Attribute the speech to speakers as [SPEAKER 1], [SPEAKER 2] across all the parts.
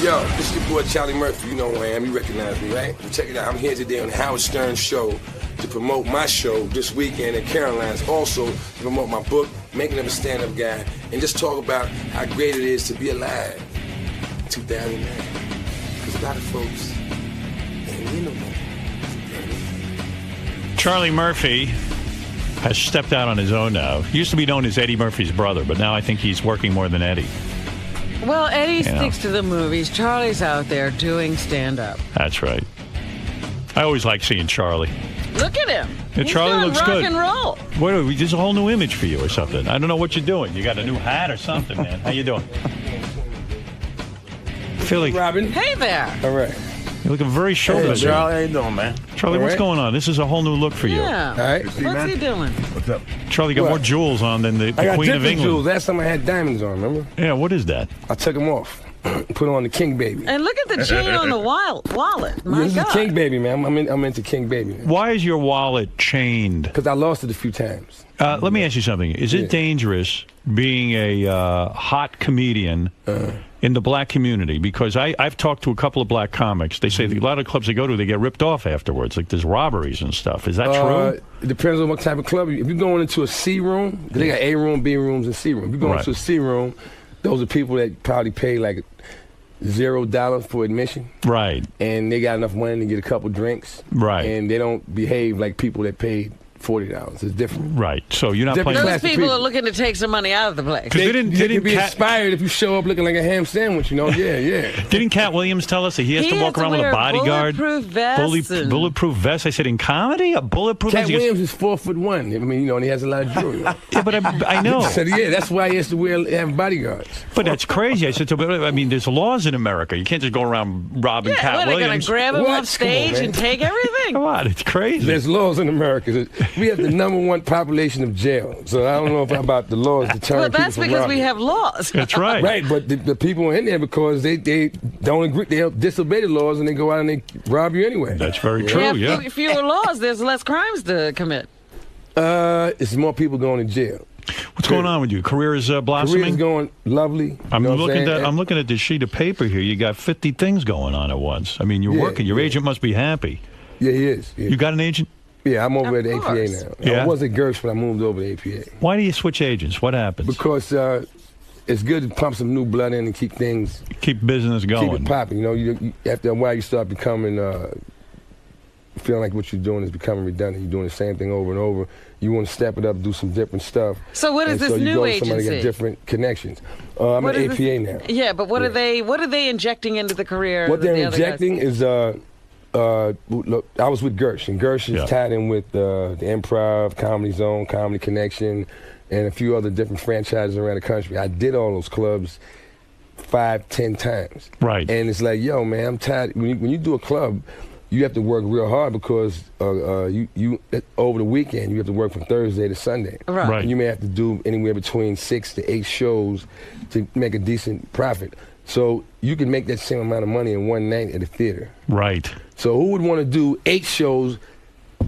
[SPEAKER 1] Yo, this is your boy Charlie Murphy. You know who I am. You recognize me, right? Well, check it out. I'm here today on the Howard Stern Show to promote my show this weekend in Caroline's. Also, to promote my book, Making of a Stand-Up Guy, and just talk about how great it is to be alive in 2009. Because a lot of folks ain't in no more.
[SPEAKER 2] Charlie Murphy has stepped out on his own now. He used to be known as Eddie Murphy's brother, but now I think he's working more than Eddie.
[SPEAKER 3] Well, Eddie sticks to the movies. Charlie's out there doing stand-up.
[SPEAKER 2] That's right. I always like seeing Charlie.
[SPEAKER 3] Look at him.
[SPEAKER 2] Yeah, Charlie
[SPEAKER 3] doing
[SPEAKER 2] looks
[SPEAKER 3] rock
[SPEAKER 2] good.
[SPEAKER 3] And roll.
[SPEAKER 2] What? There's a whole new image for you or something. I don't know what you're doing. You got a new hat or something, man. How you doing? Philly.
[SPEAKER 1] Robin.
[SPEAKER 3] Hey there.
[SPEAKER 1] All right.
[SPEAKER 2] You're looking very show
[SPEAKER 4] Hey,
[SPEAKER 2] busy.
[SPEAKER 4] Charlie, how you doing, man?
[SPEAKER 2] Charlie,
[SPEAKER 1] All
[SPEAKER 2] what's
[SPEAKER 1] right.
[SPEAKER 2] going on? This is a whole new look for you.
[SPEAKER 3] Yeah.
[SPEAKER 1] All right.
[SPEAKER 3] What's
[SPEAKER 4] man?
[SPEAKER 3] he doing?
[SPEAKER 4] What's up?
[SPEAKER 2] Charlie got
[SPEAKER 1] What?
[SPEAKER 2] more jewels on than the
[SPEAKER 1] I got
[SPEAKER 2] Queen of
[SPEAKER 1] different
[SPEAKER 2] England.
[SPEAKER 1] jewels. Last time I had diamonds on, remember?
[SPEAKER 2] Yeah, what is that?
[SPEAKER 1] I took them off. Put on the King Baby.
[SPEAKER 3] And look at the chain on the wallet. My
[SPEAKER 1] This
[SPEAKER 3] God.
[SPEAKER 1] is King Baby, man. I'm into King Baby.
[SPEAKER 2] Why is your wallet chained?
[SPEAKER 1] Because I lost it a few times.
[SPEAKER 2] Let me ask you something. Is it dangerous being a hot comedian in the black community? Because I've talked to a couple of black comics. They say that a lot of clubs they go to, they get ripped off afterwards. Like there's robberies and stuff. Is that true?
[SPEAKER 1] It depends on what type of club. If you're going into a C room, they got A room, B rooms, and C room. If you're going
[SPEAKER 2] Right.
[SPEAKER 1] to a C room, those are people that probably pay like $0 for admission.
[SPEAKER 2] Right.
[SPEAKER 1] And they got enough money to get a couple drinks.
[SPEAKER 2] Right.
[SPEAKER 1] And they don't behave like people that paid $40. It's different.
[SPEAKER 2] Right. So you're not
[SPEAKER 1] Different
[SPEAKER 2] playing.
[SPEAKER 1] class.
[SPEAKER 3] Those people
[SPEAKER 1] people.
[SPEAKER 3] are looking to take some money out of the place.
[SPEAKER 2] Because
[SPEAKER 1] They
[SPEAKER 2] didn't
[SPEAKER 1] can be
[SPEAKER 2] Cat,
[SPEAKER 1] inspired if you show up looking like a ham sandwich, you know? Yeah.
[SPEAKER 2] didn't Cat Williams tell us that he has to walk around with a
[SPEAKER 3] wear
[SPEAKER 2] bodyguard?
[SPEAKER 3] bulletproof vests.
[SPEAKER 2] Bulletproof vest. I said in comedy, a bulletproof
[SPEAKER 1] Cat
[SPEAKER 2] vest.
[SPEAKER 1] Williams is 4'1". I mean, you know, and he has a lot of jewelry.
[SPEAKER 2] Yeah, but I know.
[SPEAKER 1] So yeah, that's why he has to have bodyguards.
[SPEAKER 2] But that's crazy. I said, I mean, there's laws in America. You can't just go around robbing
[SPEAKER 3] Yeah,
[SPEAKER 2] Cat
[SPEAKER 3] what, they're going
[SPEAKER 2] Williams.
[SPEAKER 3] to grab him
[SPEAKER 1] What?
[SPEAKER 3] off stage
[SPEAKER 1] Come on,
[SPEAKER 3] and
[SPEAKER 1] man.
[SPEAKER 3] take everything?
[SPEAKER 2] Come on, it's crazy.
[SPEAKER 1] There's laws in America. We have the #1 population of jail. So I don't know about the laws deterring
[SPEAKER 3] Well,
[SPEAKER 1] people
[SPEAKER 3] that's
[SPEAKER 1] from
[SPEAKER 3] because
[SPEAKER 1] robbing.
[SPEAKER 3] we have laws.
[SPEAKER 2] That's right.
[SPEAKER 1] Right, but the people are in there because they don't agree. They disobey the laws and they go out and they rob you anyway.
[SPEAKER 2] That's very
[SPEAKER 3] We
[SPEAKER 2] true,
[SPEAKER 3] have
[SPEAKER 2] yeah.
[SPEAKER 3] fewer laws. There's less crimes to commit.
[SPEAKER 1] It's more people going to jail.
[SPEAKER 2] What's going on with you? Career is blossoming?
[SPEAKER 1] Career's going lovely. You
[SPEAKER 2] I'm
[SPEAKER 1] know what
[SPEAKER 2] looking
[SPEAKER 1] saying?
[SPEAKER 2] at I'm looking at this sheet of paper here. You got 50 things going on at once. I mean, you're
[SPEAKER 1] Yeah,
[SPEAKER 2] working. Your
[SPEAKER 1] yeah.
[SPEAKER 2] agent must be happy.
[SPEAKER 1] Yeah, he is. Yeah,
[SPEAKER 2] You got an agent?
[SPEAKER 1] yeah I'm over
[SPEAKER 3] Of
[SPEAKER 1] at the APA
[SPEAKER 3] course.
[SPEAKER 1] now.
[SPEAKER 2] Yeah?
[SPEAKER 1] I was at Gersh, but I moved over to APA.
[SPEAKER 2] Why do you switch agents? What happens?
[SPEAKER 1] Because it's good to pump some new blood in and keep things,
[SPEAKER 2] Keep business
[SPEAKER 1] keep
[SPEAKER 2] going.
[SPEAKER 1] it popping. You know, you after a while you start becoming, feeling like what you're doing is becoming redundant. You're doing the same thing over and over. You want to step it up, do some different stuff.
[SPEAKER 3] So what is
[SPEAKER 1] And
[SPEAKER 3] this
[SPEAKER 1] so you
[SPEAKER 3] new
[SPEAKER 1] go to somebody
[SPEAKER 3] agency?
[SPEAKER 1] got different connections. I'm
[SPEAKER 3] What
[SPEAKER 1] at
[SPEAKER 3] is
[SPEAKER 1] APA
[SPEAKER 3] this-
[SPEAKER 1] now.
[SPEAKER 3] Yeah, but what are they injecting into the career?
[SPEAKER 1] What
[SPEAKER 3] that
[SPEAKER 1] they're
[SPEAKER 3] the other guys-
[SPEAKER 1] injecting is, look, I was with Gersh, and Gersh is
[SPEAKER 2] Yeah.
[SPEAKER 1] tied in with the Improv, Comedy Zone, Comedy Connection, and a few other different franchises around the country. I did all those clubs 5-10 times.
[SPEAKER 2] Right.
[SPEAKER 1] And it's like, yo, man, I'm tired. When you do a club, you have to work real hard because you over the weekend you have to work from Thursday to Sunday.
[SPEAKER 3] Right.
[SPEAKER 2] Right.
[SPEAKER 1] And you may have to do anywhere between 6 to 8 shows to make a decent profit. So you can make that same amount of money in one night at a theater.
[SPEAKER 2] Right.
[SPEAKER 1] So who would want to do 8 shows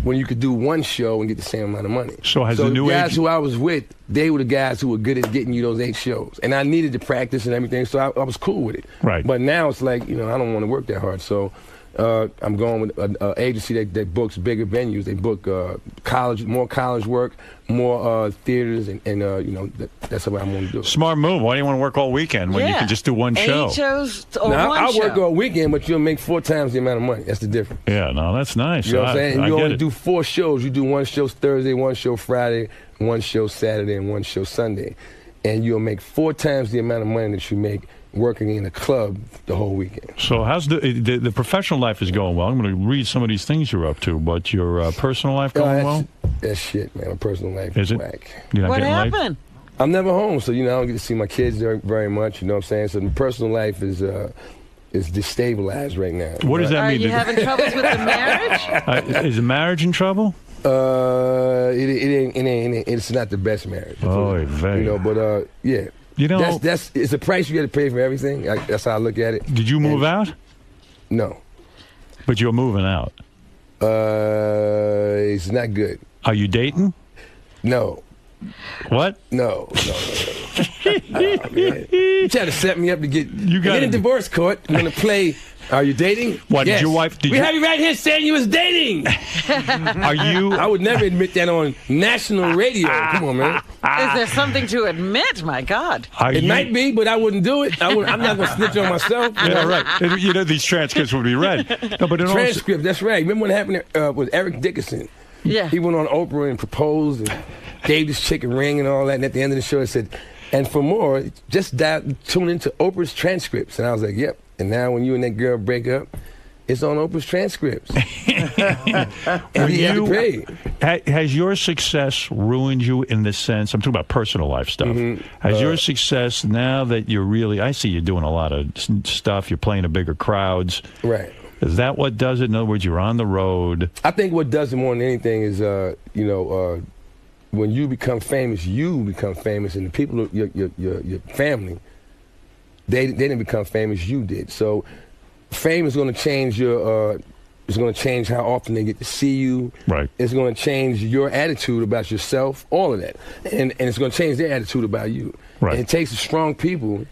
[SPEAKER 1] when you could do 1 show and get the same amount of money?
[SPEAKER 2] So has the new
[SPEAKER 1] guys
[SPEAKER 2] agent-
[SPEAKER 1] who I was with, they were the guys who were good at getting you those 8 shows. And I needed to practice and everything, so I was cool with it.
[SPEAKER 2] Right.
[SPEAKER 1] But now it's like, you know, I don't want to work that hard. So I'm going with an agency that books bigger venues. They book more college work, more theaters, and you know, that's what I'm going to do.
[SPEAKER 2] Smart move. Why do you want to work all weekend when you can just do one
[SPEAKER 3] 8
[SPEAKER 2] show?
[SPEAKER 3] shows or
[SPEAKER 1] Now,
[SPEAKER 3] one
[SPEAKER 1] I
[SPEAKER 3] show.
[SPEAKER 1] work all weekend, but you'll make 4 times the amount of money. That's the difference.
[SPEAKER 2] Yeah, no, that's nice.
[SPEAKER 1] You know what I'm saying?
[SPEAKER 2] I
[SPEAKER 1] You
[SPEAKER 2] get
[SPEAKER 1] only
[SPEAKER 2] it.
[SPEAKER 1] do 4 shows. You do 1 show Thursday, 1 show Friday, 1 show Saturday, and 1 show Sunday. And you'll make 4 times the amount of money that you make working in a club the whole weekend.
[SPEAKER 2] So how's the professional life is going well? I'm going to read some of these things you're up to, but your personal life going well?
[SPEAKER 1] That's shit, man. My personal life
[SPEAKER 2] Is
[SPEAKER 1] is
[SPEAKER 2] it?
[SPEAKER 1] whack.
[SPEAKER 2] You're not
[SPEAKER 3] What
[SPEAKER 2] getting laid?
[SPEAKER 3] happened?
[SPEAKER 1] I'm never home, so, you know, I don't get to see my kids very much, you know what I'm saying? So my personal life is destabilized right now.
[SPEAKER 2] What does that
[SPEAKER 3] Are
[SPEAKER 2] mean?
[SPEAKER 3] you having troubles with the marriage?
[SPEAKER 2] Is the marriage in trouble?
[SPEAKER 1] It ain't. It's not the best marriage.
[SPEAKER 2] Oh, very.
[SPEAKER 1] You know, but yeah.
[SPEAKER 2] You know,
[SPEAKER 1] it's a price you got to pay for everything. That's how I look at it.
[SPEAKER 2] did you move out?
[SPEAKER 1] No.
[SPEAKER 2] But you're moving out.
[SPEAKER 1] It's not good.
[SPEAKER 2] Are you dating?
[SPEAKER 1] No.
[SPEAKER 2] What?
[SPEAKER 1] No. You try to set me up to get you got in divorce court. I'm going to play. Are you dating?
[SPEAKER 2] What,
[SPEAKER 1] yes.
[SPEAKER 2] did your wife...
[SPEAKER 1] We have you right here saying you was dating.
[SPEAKER 2] Are you...
[SPEAKER 1] I would never admit that on national radio. Come on, man.
[SPEAKER 3] Is there something to admit? My God.
[SPEAKER 1] It might be, but I wouldn't do it. I'm not going to snitch on myself.
[SPEAKER 2] Yeah, right. You know, these transcripts would be read. No, but
[SPEAKER 1] transcript, that's right. Remember what happened with Eric Dickerson?
[SPEAKER 3] Yeah.
[SPEAKER 1] He went on Oprah and proposed and gave this chick a ring and all that. And at the end of the show, it said, and for more, just tune into Oprah's transcripts. And I was like, yep. And now when you and that girl break up, it's on Oprah's transcripts. And he had to pay.
[SPEAKER 2] Has your success ruined you in the sense, I'm talking about personal life stuff. Has your success, now that you're really, I see you doing a lot of stuff, you're playing to bigger crowds.
[SPEAKER 1] Right.
[SPEAKER 2] Is that what does it? In other words, you're on the road.
[SPEAKER 1] I think what does it more than anything is, when you become famous, and the people, your family, they didn't become famous, you did. So fame is going to change it's going to change how often they get to see you.
[SPEAKER 2] Right.
[SPEAKER 1] It's going to change your attitude about yourself, all of that. And it's going to change their attitude about you.
[SPEAKER 2] Right.
[SPEAKER 1] And it takes strong people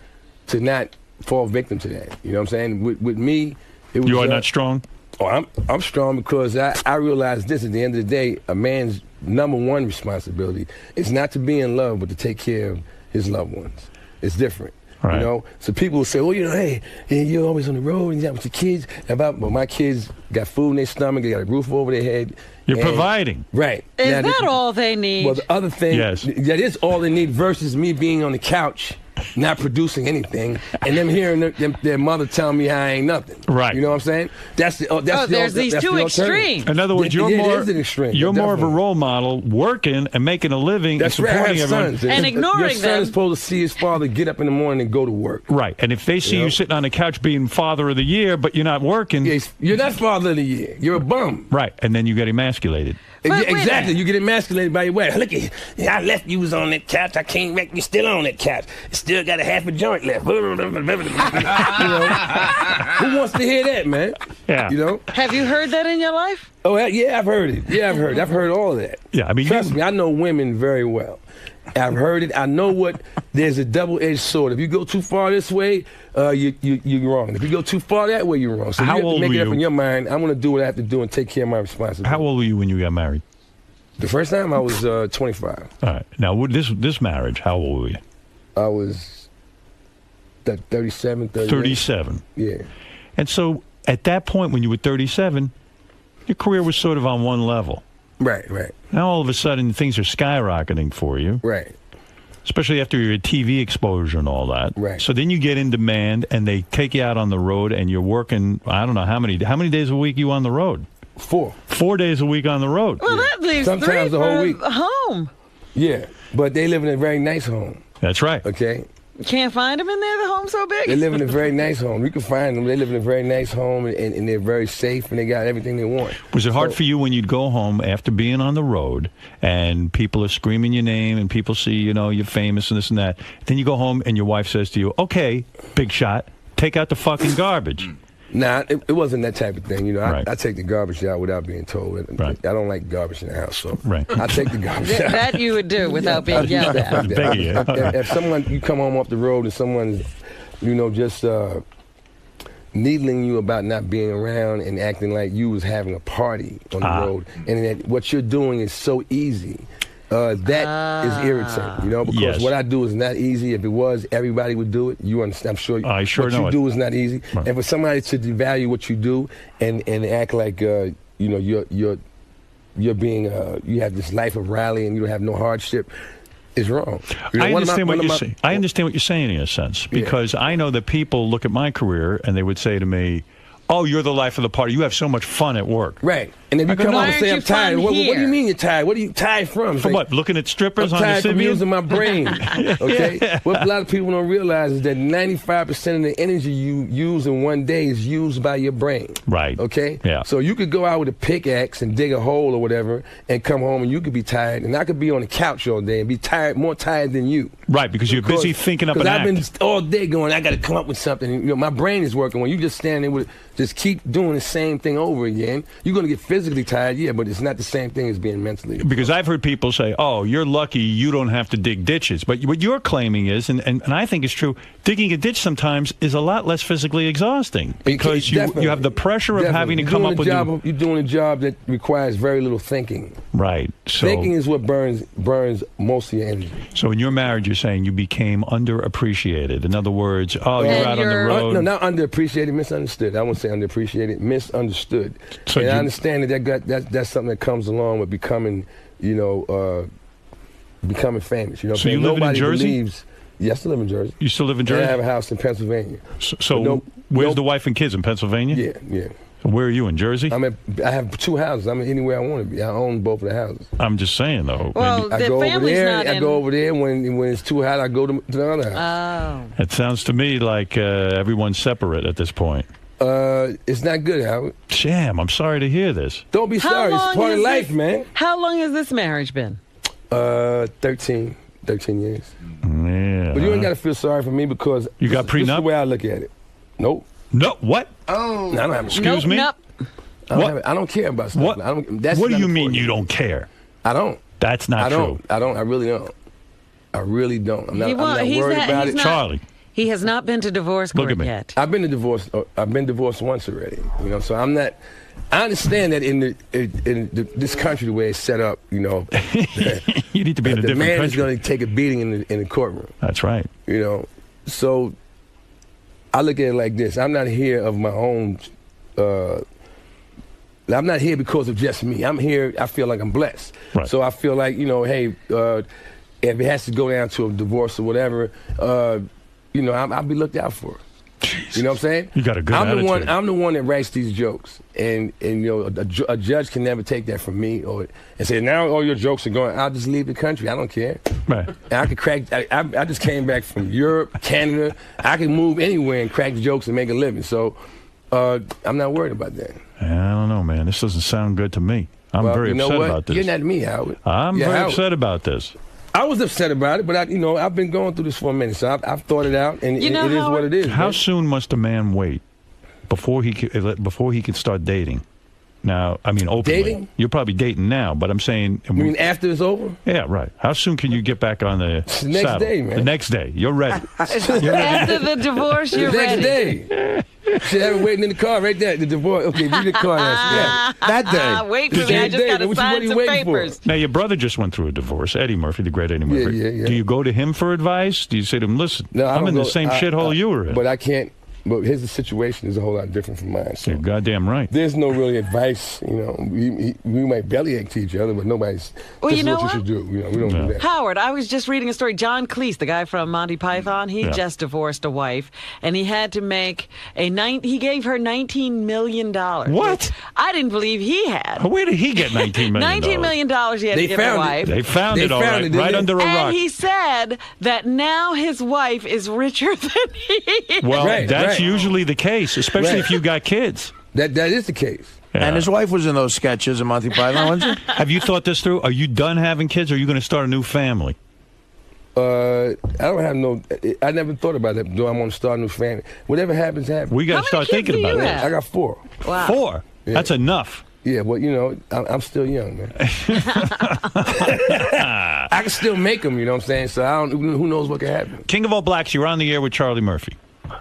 [SPEAKER 1] to not fall victim to that. You know what I'm saying? With me, it was...
[SPEAKER 2] You are not strong?
[SPEAKER 1] Oh, I'm strong because I realize this, at the end of the day, a man's #1 responsibility is not to be in love, but to take care of his loved ones. It's different.
[SPEAKER 2] Right.
[SPEAKER 1] You know, so people will say, "Oh, hey, you're always on the road and you're out with your kids." Well, my kids got food in their stomach, they got a roof over their head.
[SPEAKER 2] You're providing.
[SPEAKER 1] Right.
[SPEAKER 3] Is that all they need?
[SPEAKER 1] Well, the other thing,
[SPEAKER 2] yes,
[SPEAKER 1] that is all they need versus me being on the couch, not producing anything, and them hearing their mother tell me I ain't nothing.
[SPEAKER 2] Right.
[SPEAKER 1] You know what I'm saying?
[SPEAKER 3] There's these two extremes.
[SPEAKER 2] In other words, you're more of a role model, working and making a living.
[SPEAKER 1] That's
[SPEAKER 2] and supporting everyone.
[SPEAKER 3] Sons, and ignoring them.
[SPEAKER 1] Your son is supposed to see his father get up in the morning and go to work.
[SPEAKER 2] Right. And if they see you sitting on the couch being father of the year, but you're not working.
[SPEAKER 1] You're not father of the year. You're a bum.
[SPEAKER 2] Right. And then you get emasculated.
[SPEAKER 1] Exactly. You get emasculated by your wife. Look at you. I left you was on that couch. I came back. You still on that couch. You still got a half a joint left. You know? Who wants to hear that, man?
[SPEAKER 2] Yeah.
[SPEAKER 1] You know?
[SPEAKER 3] Have you heard that in your life?
[SPEAKER 1] Oh, yeah, I've heard it. Yeah, I've heard all of that.
[SPEAKER 2] Yeah, I mean,
[SPEAKER 1] trust me, I know women very well. I've heard it. I know there's a double-edged sword. If you go too far this way, you're wrong. If you go too far that way, you're wrong. So
[SPEAKER 2] How
[SPEAKER 1] you have
[SPEAKER 2] old
[SPEAKER 1] to make
[SPEAKER 2] were
[SPEAKER 1] it up
[SPEAKER 2] you?
[SPEAKER 1] in your mind. I'm going to do what I have to do and take care of my responsibility.
[SPEAKER 2] How old were you when you got married?
[SPEAKER 1] The first time I was 25.
[SPEAKER 2] All right. Now, with this marriage, how old were you?
[SPEAKER 1] I was 37, 38.
[SPEAKER 2] 37.
[SPEAKER 1] Yeah.
[SPEAKER 2] And so at that point when you were 37, your career was sort of on one level.
[SPEAKER 1] Right.
[SPEAKER 2] Now all of a sudden things are skyrocketing for you.
[SPEAKER 1] Right.
[SPEAKER 2] Especially after your TV exposure and all that.
[SPEAKER 1] Right.
[SPEAKER 2] So then you get in demand and they take you out on the road and you're working, I don't know how many days a week you on the road?
[SPEAKER 1] 4.
[SPEAKER 2] 4 days a week on the road.
[SPEAKER 3] Well, that leaves
[SPEAKER 1] sometimes
[SPEAKER 3] 3
[SPEAKER 1] the whole week.
[SPEAKER 3] home.
[SPEAKER 1] Yeah, but they live in a very nice home.
[SPEAKER 2] That's right.
[SPEAKER 1] Okay.
[SPEAKER 3] You can't find them in there. The home's so big.
[SPEAKER 1] They live in a very nice home. You can find them. They live in a very nice home, and they're very safe, and they got everything they want.
[SPEAKER 2] Was it hard for you when you'd go home after being on the road and people are screaming your name and people see, you're famous and this and that. Then you go home and your wife says to you, "Okay, big shot, take out the fucking garbage."
[SPEAKER 1] Nah, it wasn't that type of thing.
[SPEAKER 2] Right.
[SPEAKER 1] I take the garbage out without being told.
[SPEAKER 2] Right.
[SPEAKER 1] I don't like garbage in the house, so
[SPEAKER 2] right.
[SPEAKER 1] I take the garbage out.
[SPEAKER 3] That you would do without being yelled at.
[SPEAKER 1] If someone, you come home off the road and someone's, just needling you about not being around and acting like you was having a party on the road, and that what you're doing is so easy. That is irritating, because what I do is not easy. If it was, everybody would do it. You understand? I'm sure.
[SPEAKER 2] I sure know
[SPEAKER 1] what you do is not easy.
[SPEAKER 2] Right.
[SPEAKER 1] And for somebody to devalue what you do and act like you're being you have this life of rally and you don't have no hardship is wrong.
[SPEAKER 2] I understand what you're saying. I understand what you're saying in a sense because I know that people look at my career and they would say to me, "Oh, you're the life of the party. You have so much fun at work."
[SPEAKER 1] Right. And if you come home and say, "I'm tired," what do you mean you're tired? What are you tired from?
[SPEAKER 2] From what? Looking at strippers
[SPEAKER 1] I'm
[SPEAKER 2] on the
[SPEAKER 1] tired from
[SPEAKER 2] Sibian?
[SPEAKER 1] using my brain. Okay? What a lot of people don't realize is that 95% of the energy you use in one day is used by your brain.
[SPEAKER 2] Right.
[SPEAKER 1] Okay?
[SPEAKER 2] Yeah.
[SPEAKER 1] So you could go out with a pickaxe and dig a hole or whatever and come home and you could be tired. And I could be on the couch all day and be tired, more tired than you.
[SPEAKER 2] Right, because you're busy thinking up an act.
[SPEAKER 1] Because I've been all day going, I got to come up with something. My brain is working. When you just stand there with just keep doing the same thing over again, you're going to get physical. physically tired, yeah, but it's not the same thing as being mentally exhausted.
[SPEAKER 2] Because I've heard people say, "Oh, you're lucky you don't have to dig ditches." But what you're claiming is, and I think it's true, digging a ditch sometimes is a lot less physically exhausting because you have the pressure of having to come up with.
[SPEAKER 1] You're doing a job that requires very little thinking.
[SPEAKER 2] Right. So
[SPEAKER 1] thinking is what burns most of your energy.
[SPEAKER 2] So in your marriage, you're saying you became underappreciated. In other words, you're out on the road.
[SPEAKER 1] No, not underappreciated, misunderstood. I won't say underappreciated, misunderstood. So and I understand that's something that comes along with becoming, becoming famous. You know,
[SPEAKER 2] so you live in Jersey?
[SPEAKER 1] Believes, yes, I live in Jersey.
[SPEAKER 2] You still live in Jersey?
[SPEAKER 1] I have a house in Pennsylvania.
[SPEAKER 2] So where's the wife and kids, in Pennsylvania?
[SPEAKER 1] Yeah, yeah.
[SPEAKER 2] So where are you, in Jersey?
[SPEAKER 1] I have 2 houses. I'm anywhere I want to be. I own both of the houses.
[SPEAKER 2] I'm just saying, though.
[SPEAKER 3] Well,
[SPEAKER 1] I go over there. When it's too hot, I go to the other house.
[SPEAKER 3] Oh.
[SPEAKER 2] It sounds to me like everyone's separate at this point.
[SPEAKER 1] It's not good, Howard.
[SPEAKER 2] Damn, I'm sorry to hear this.
[SPEAKER 1] Don't be sorry. It's part of life, man.
[SPEAKER 3] How long has this marriage been?
[SPEAKER 1] 13 years.
[SPEAKER 2] Yeah.
[SPEAKER 1] But you ain't got to feel sorry for me because
[SPEAKER 2] you got prenup?
[SPEAKER 1] This is the way I look at it. Nope.
[SPEAKER 2] No, what?
[SPEAKER 3] Oh.
[SPEAKER 1] No, I don't have
[SPEAKER 2] Excuse me?
[SPEAKER 3] Nope.
[SPEAKER 1] I don't care about stuff.
[SPEAKER 2] What? What do you mean you don't care?
[SPEAKER 1] I don't.
[SPEAKER 2] That's not true.
[SPEAKER 1] I don't. I really don't. I really don't. I'm not worried about it.
[SPEAKER 2] Charlie.
[SPEAKER 3] He has not been to divorce court yet.
[SPEAKER 1] I've been divorced once already. So I'm not. I understand that in this country, the way it's set up,
[SPEAKER 2] you need to be in a different country.
[SPEAKER 1] The man is going to take a beating in the courtroom.
[SPEAKER 2] That's right.
[SPEAKER 1] So I look at it like this. I'm not here of my own. I'm not here because of just me. I'm here. I feel like I'm blessed.
[SPEAKER 2] Right.
[SPEAKER 1] So I feel like hey, if it has to go down to a divorce or whatever, I'll be looked out for.
[SPEAKER 2] Jeez.
[SPEAKER 1] You know what I'm saying?
[SPEAKER 2] You got a good attitude.
[SPEAKER 1] I'm the one that writes these jokes, and a judge can never take that from me and say now all your jokes are going. I'll just leave the country. I don't care.
[SPEAKER 2] Right.
[SPEAKER 1] And I could crack. I just came back from Europe, Canada. I can move anywhere and crack jokes and make a living. So I'm not worried about that.
[SPEAKER 2] I don't know, man. This doesn't sound good to me. I'm very upset about this.
[SPEAKER 1] You're not me, Howard.
[SPEAKER 2] I'm very upset about this.
[SPEAKER 1] I was upset about it, but I've been going through this for a minute, so I've thought it out, and it is what it is.
[SPEAKER 2] How soon must a man wait before he can start dating? Now, I mean, openly.
[SPEAKER 1] Dating?
[SPEAKER 2] You're probably dating now, but I'm saying.
[SPEAKER 1] You mean after it's over?
[SPEAKER 2] Yeah, right. How soon can you get back on the
[SPEAKER 1] next
[SPEAKER 2] saddle?
[SPEAKER 1] day, man.
[SPEAKER 2] The next day, you're ready.
[SPEAKER 3] After the divorce, you're ready.
[SPEAKER 1] The next day. Should have it waiting in the car right there. The divorce. Okay, read the car. That day.
[SPEAKER 3] Wait for me. I just got to sign some papers.
[SPEAKER 2] Now, your brother just went through a divorce. Eddie Murphy, the great Eddie Murphy.
[SPEAKER 1] Yeah.
[SPEAKER 2] Do you go to him for advice? Do you say to him, listen, I'm in the same shithole you were in?
[SPEAKER 1] But I can't. But his situation is a whole lot different from mine. So
[SPEAKER 2] you're goddamn right.
[SPEAKER 1] There's no really advice. We might bellyache to each other, but nobody's.
[SPEAKER 3] Well,
[SPEAKER 1] this
[SPEAKER 3] you know
[SPEAKER 1] is what you should do. We don't do that.
[SPEAKER 3] Howard, I was just reading a story. John Cleese, the guy from Monty Python, he just divorced a wife, and he had to make he gave her $19 million.
[SPEAKER 2] What?
[SPEAKER 3] I didn't believe he had.
[SPEAKER 2] Where did he get $19 million?
[SPEAKER 3] $19 million he had to give his wife.
[SPEAKER 2] They found it all right, right under a rock.
[SPEAKER 3] And he said that now his wife is richer than he is.
[SPEAKER 2] Well, that's usually the case, especially if you got kids.
[SPEAKER 1] That is the case.
[SPEAKER 4] Yeah. And his wife was in those sketches in Monty Python, wasn't she?
[SPEAKER 2] Have you thought this through? Are you done having kids, or are you going to start a new family?
[SPEAKER 1] I don't have I never thought about that. Do I want to start a new family? Whatever happens, happens.
[SPEAKER 2] We got to start thinking about that.
[SPEAKER 1] I got 4.
[SPEAKER 3] Wow.
[SPEAKER 2] 4? Yeah. That's enough.
[SPEAKER 1] Yeah, well, I'm still young, man. I can still make them, you know what I'm saying? So who knows what can happen.
[SPEAKER 2] King of All Blacks, you're on the air with Charlie Murphy.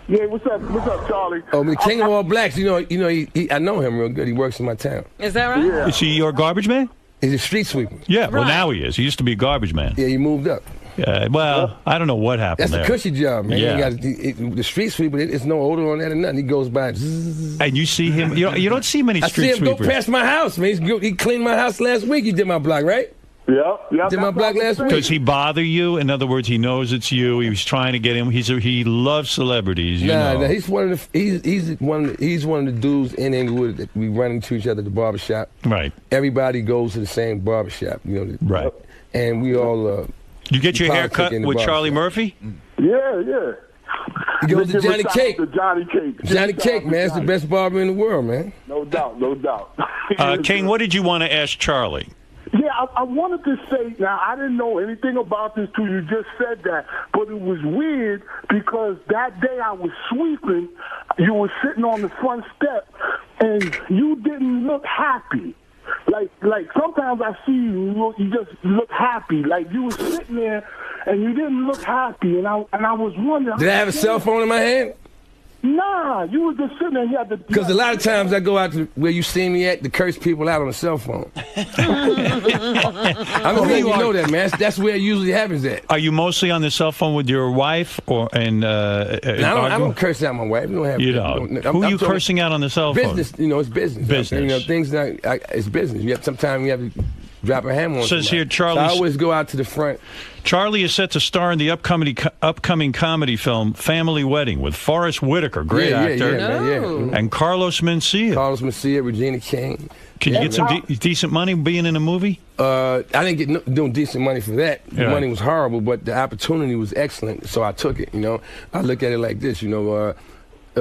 [SPEAKER 5] Yeah, what's up, Charlie?
[SPEAKER 1] Oh, the King of All Blacks, I know him real good. He works in my town.
[SPEAKER 3] Is that right?
[SPEAKER 5] Yeah.
[SPEAKER 2] Is he your garbage man?
[SPEAKER 1] He's a street sweeper.
[SPEAKER 2] Yeah, well, now he is. He used to be a garbage man.
[SPEAKER 1] Yeah, he moved up.
[SPEAKER 2] Well, I don't know what happened
[SPEAKER 1] That's
[SPEAKER 2] there.
[SPEAKER 1] a cushy job, man.
[SPEAKER 2] Yeah.
[SPEAKER 1] The street sweeper, it's no odor on that or nothing. He goes by.
[SPEAKER 2] And you see him, you don't see many street sweepers.
[SPEAKER 1] I see him go past my house, man. He cleaned my house last week. He did my block, right?
[SPEAKER 5] Yeah.
[SPEAKER 1] Did my block last week.
[SPEAKER 2] Does he bother you? In other words, he knows it's you. He was trying to get him. He loves celebrities.
[SPEAKER 1] Nah, he's one of the dudes in Inglewood that we run into each other at the barbershop.
[SPEAKER 2] Right.
[SPEAKER 1] Everybody goes to the same barbershop,
[SPEAKER 2] Right.
[SPEAKER 1] And we all.
[SPEAKER 2] You get your hair cut with Charlie Murphy?
[SPEAKER 5] Yeah.
[SPEAKER 1] He goes to Johnny Cake.
[SPEAKER 5] Johnny Cake.
[SPEAKER 1] Johnny Cake, man. It's the best barber in the world, man.
[SPEAKER 5] No doubt.
[SPEAKER 2] King, what did you want to ask Charlie?
[SPEAKER 5] Yeah, I wanted to say, now, I didn't know anything about this till you just said that, but it was weird because that day I was sweeping, you were sitting on the front step, and you didn't look happy. Like sometimes I see you, you just look happy. Like you were sitting there and you didn't look happy, and I was wondering.
[SPEAKER 1] Did I have a cell phone in my hand?
[SPEAKER 5] Nah, you were just sitting there. You had to.
[SPEAKER 1] Because a lot of times I go out to where you see me at to curse people out on a cell phone. I'm gonna let you know that, man. That's where it usually happens at.
[SPEAKER 2] Are you mostly on the cell phone with your wife, or and?
[SPEAKER 1] I don't curse out my wife. We don't have.
[SPEAKER 2] You don't. Who are you cursing out on the cell phone?
[SPEAKER 1] Business. You know, it's business.
[SPEAKER 2] Business.
[SPEAKER 1] You know, things that it's business. You have sometimes you have to drop a hammer on.
[SPEAKER 2] Says
[SPEAKER 1] somebody.
[SPEAKER 2] here, Charlie.
[SPEAKER 1] So I always go out to the front.
[SPEAKER 2] Charlie is set to star in the upcoming comedy film Family Wedding with Forrest Whitaker, great actor, and Carlos Mencia.
[SPEAKER 1] Carlos Mencia, Regina King.
[SPEAKER 2] Can you get some decent money being in a movie?
[SPEAKER 1] I didn't get no decent money for that. The money was horrible, but the opportunity was excellent, so I took it. You know, I look at it like this. You know,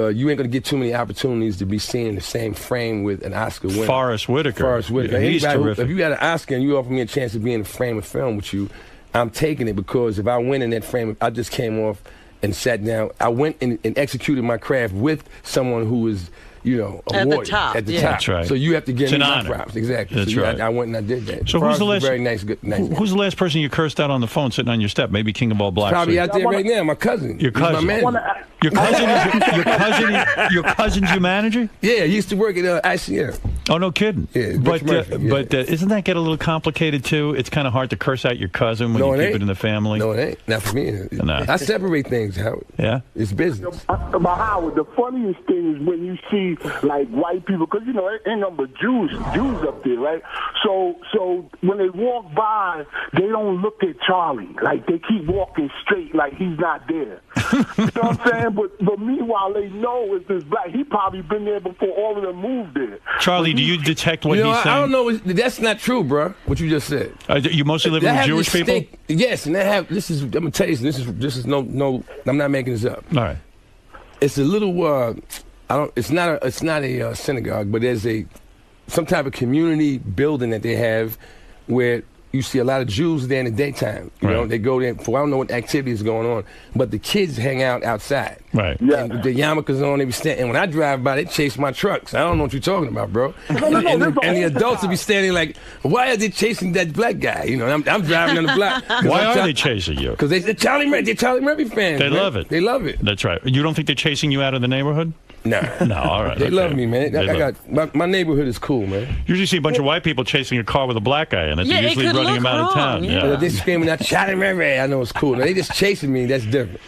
[SPEAKER 1] you ain't gonna get too many opportunities to be seen in the same frame with an Oscar winner.
[SPEAKER 2] Forrest Whitaker.
[SPEAKER 1] Forrest Whitaker.
[SPEAKER 2] Yeah, he's terrific.
[SPEAKER 1] If you got an Oscar and you offer me a chance to be in a frame of film with you, I'm taking it, because if I win in that frame, I just came off and sat down. I went and executed my craft with someone who was, you know, awarded
[SPEAKER 3] at the top.
[SPEAKER 1] At the
[SPEAKER 3] Yeah.
[SPEAKER 1] top.
[SPEAKER 2] That's right.
[SPEAKER 1] So you have to give
[SPEAKER 2] It's
[SPEAKER 1] me
[SPEAKER 2] an
[SPEAKER 1] my
[SPEAKER 2] honor.
[SPEAKER 1] props. Exactly.
[SPEAKER 2] That's
[SPEAKER 1] so
[SPEAKER 2] right.
[SPEAKER 1] I went and I did that.
[SPEAKER 2] So who's the last?
[SPEAKER 1] Very nice guy.
[SPEAKER 2] Who's the last person you cursed out on the phone sitting on your step? Maybe King of All Blacks.
[SPEAKER 1] Probably out there right now. My cousin.
[SPEAKER 2] Your cousin.
[SPEAKER 1] He's my manager.
[SPEAKER 2] Your cousin's your manager?
[SPEAKER 1] Yeah, he used to work at ICM.
[SPEAKER 2] Oh, no kidding.
[SPEAKER 1] Yeah,
[SPEAKER 2] but
[SPEAKER 1] Rich Murphy,
[SPEAKER 2] but doesn't that get a little complicated too? It's kind of hard to curse out your cousin when you keep it in the family.
[SPEAKER 1] No, it ain't. Not for me.
[SPEAKER 2] No.
[SPEAKER 1] I separate things, Howard.
[SPEAKER 2] Yeah,
[SPEAKER 1] it's business.
[SPEAKER 5] But Howard, the funniest thing is when you see like white people, because you know ain't nothing but Jews up there, right? So when they walk by, they don't look at Charlie. Like they keep walking straight, like he's not there. You know what I'm saying? But meanwhile, they know it's this black. He probably been there before all of them moved there.
[SPEAKER 2] Charlie, do you detect what he's saying?
[SPEAKER 1] I don't know. That's not true, bro. What you just said.
[SPEAKER 2] You mostly live with Jewish people.
[SPEAKER 1] Yes, and they have. This is. I'm gonna tell you. This is no. I'm not making this up.
[SPEAKER 2] All right.
[SPEAKER 1] It's a little. It's not a synagogue, but there's some type of community building that they have where you see a lot of Jews there in the daytime. You know, they go there for I don't know what activity is going on, but the kids hang out outside.
[SPEAKER 2] Right.
[SPEAKER 1] Yeah. And the yarmulkes on, they be standing. And when I drive by, they chase my trucks. I don't know what you're talking about, bro. And the adults will be standing like, why are they chasing that black guy? You know, I'm driving on the block.
[SPEAKER 2] Why are they chasing you?
[SPEAKER 1] Because they're Charlie Murphy fans.
[SPEAKER 2] They love it.
[SPEAKER 1] They love it.
[SPEAKER 2] That's right. You don't think they're chasing you out of the neighborhood?
[SPEAKER 1] No.
[SPEAKER 2] No, all right.
[SPEAKER 1] They love me, man. My neighborhood is cool, man.
[SPEAKER 2] You usually see a bunch of white people chasing a car with a black guy in it. They're usually running him out of town.
[SPEAKER 1] Yeah. But they screaming out, Charlie Murphy. I know it's cool. Now, they just chasing me. That's different.